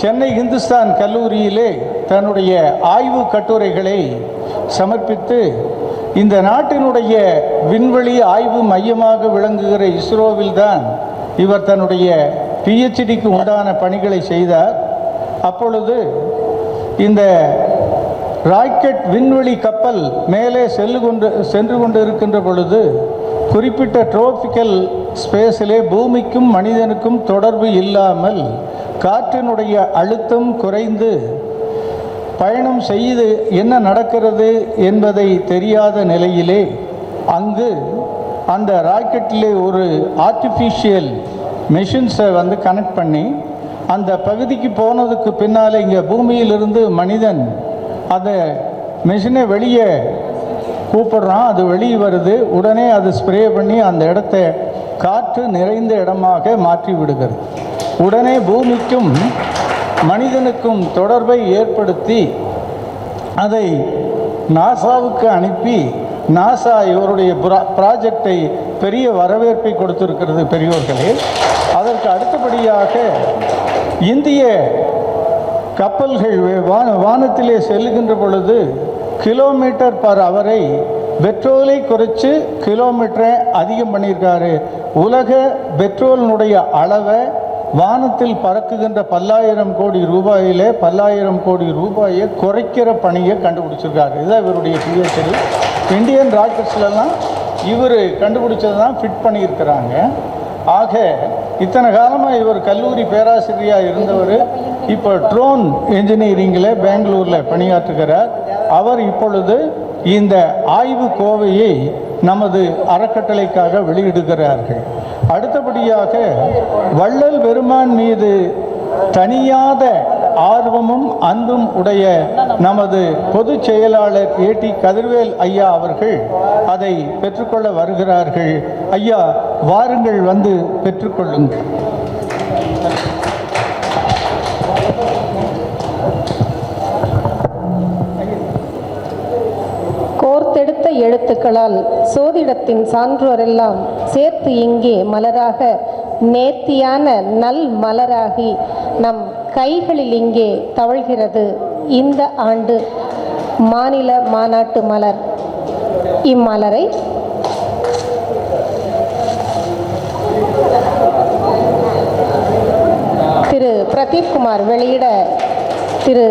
சென்னை இந்துஸ்தான் கல்லூரியிலே தன்னுடைய ஆய்வு கட்டுரைகளை சமர்ப்பித்து இந்த நாட்டினுடைய விண்வெளி ஆய்வு மையமாக விளங்குகிற இஸ்ரோவில் தான் இவர் தன்னுடைய பிஹெச்டிக்கு உண்டான பணிகளை செய்தார். அப்பொழுது இந்த ராக்கெட் விண்வெளி கப்பல் மேலே சென்று கொண்டு இருக்கின்ற பொழுது குறிப்பிட்ட ட்ரோபிக்கல் ஸ்பேஸிலே பூமிக்கும் மனிதனுக்கும் தொடர்பு இல்லாமல் காற்றினுடைய அழுத்தம் குறைந்து பயணம் செய்து என்ன நடக்கிறது என்பதை தெரியாத நிலையிலே அங்கு அந்த ராக்கெட்டிலே ஒரு ஆர்டிஃபிஷியல் மெஷின்ஸை கனெக்ட் பண்ணி அந்த பகுதிக்கு போனதுக்கு பின்னாலே இங்கே பூமியிலிருந்து மனிதன் அந்த மெஷினை வெளியே கூப்பிடுறான், அது வெளியே வருது. உடனே அது ஸ்ப்ரே பண்ணி அந்த இடத்த காற்று நிறைந்த இடமாக மாற்றி விடுகிறது. உடனே பூமிக்கும் மனிதனுக்கும் தொடர்பை ஏற்படுத்தி அதை நாசாவுக்கு அனுப்பி நாசா இவருடைய ப்ராஜெக்டை பெரிய வரவேற்பை கொடுத்திருக்கிறது பெரியோர்களே. அதற்கு அடுத்தபடியாக இந்திய கப்பல்கள் வானத்திலே செல்லுகின்ற பொழுது கிலோமீட்டர் பர் அவரை பெட்ரோலை குறைச்சி கிலோமீட்டரை அதிகம் பண்ணியிருக்காரு. உலக பெட்ரோலினுடைய அளவை வானத்தில் பறக்குகின்ற 10,000 கோடி ரூபாயிலே 10,000 கோடி ரூபாயை குறைக்கிற பணியை கண்டுபிடிச்சிருக்காரு. இதுதான் இவருடைய பிஹெச்டி. இந்தியன் ராக்கெட்ஸ்லாம் இவர் கண்டுபிடிச்சது தான் ஃபிட் பண்ணியிருக்கிறாங்க. ஆக இத்தனை காலமாக இவர் கல்லூரி பேராசிரியராக இருந்தவர் இப்போ ட்ரோன் என்ஜினியரிங்கில் பெங்களூரில் பணியாற்றுகிறார். அவர் இப்பொழுது இந்த ஆய்வு கோவையை நமது அறக்கட்டளைக்காக வெளியிடுகிறார்கள். அடுத்தபடியாக வள்ளல் பெருமான் மீது தனியாத ஆர்வமும் அன்பும் உடைய நமது பொதுச் செயலாளர் ஏடி கதிர்வேல் ஐயா அவர்கள் அதை பெற்றுக்கொள்ள வருகிறார்கள். ஐயா வாருங்கள், வந்து பெற்றுக்கொள்ளுங்கள். கோர்த்தெடுத்த எழுத்துக்களால் சோதிடத்தின் சான்றோரெல்லாம் சேர்த்து இங்கே மலராக நேர்த்தியான நல் மலராகி நம் கைகளில் இங்கே தவழ்கிறது இந்த ஆண்டு மாநில மாநாட்டு மலர். இம்மலரை திரு பிரதீப் குமார் வெளியிட திரு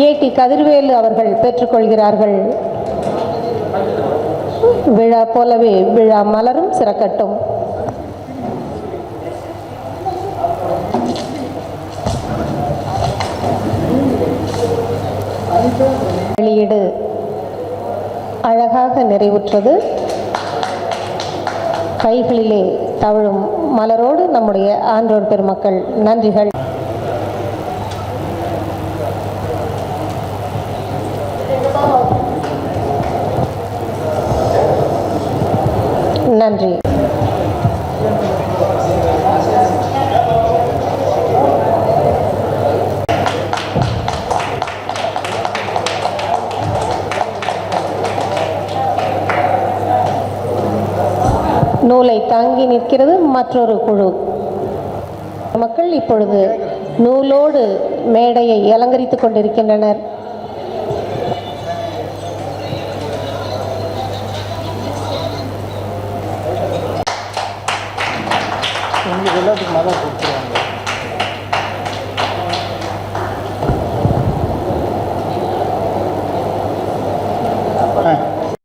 ஏடி கதிர்வேலு அவர்கள் பெற்றுக்கொள்கிறார்கள். விழா போலவே விழா மலரும் சிறக்கட்டும். வெளியீடு அழகாக நிறைவுற்றது. கைகளிலே தவழும் மலரோடு நம்முடைய ஆன்றோர் பெருமக்கள் நன்றிகள். நன்றி. நூலை தாங்கி நிற்கிறது மற்றொரு குழு மக்கள். இப்பொழுது நூலோடு மேடையை அலங்கரித்துக் கொண்டிருக்கின்றனர். எல்லாத்துக்கும் மதம் கொடுத்துருவோம்.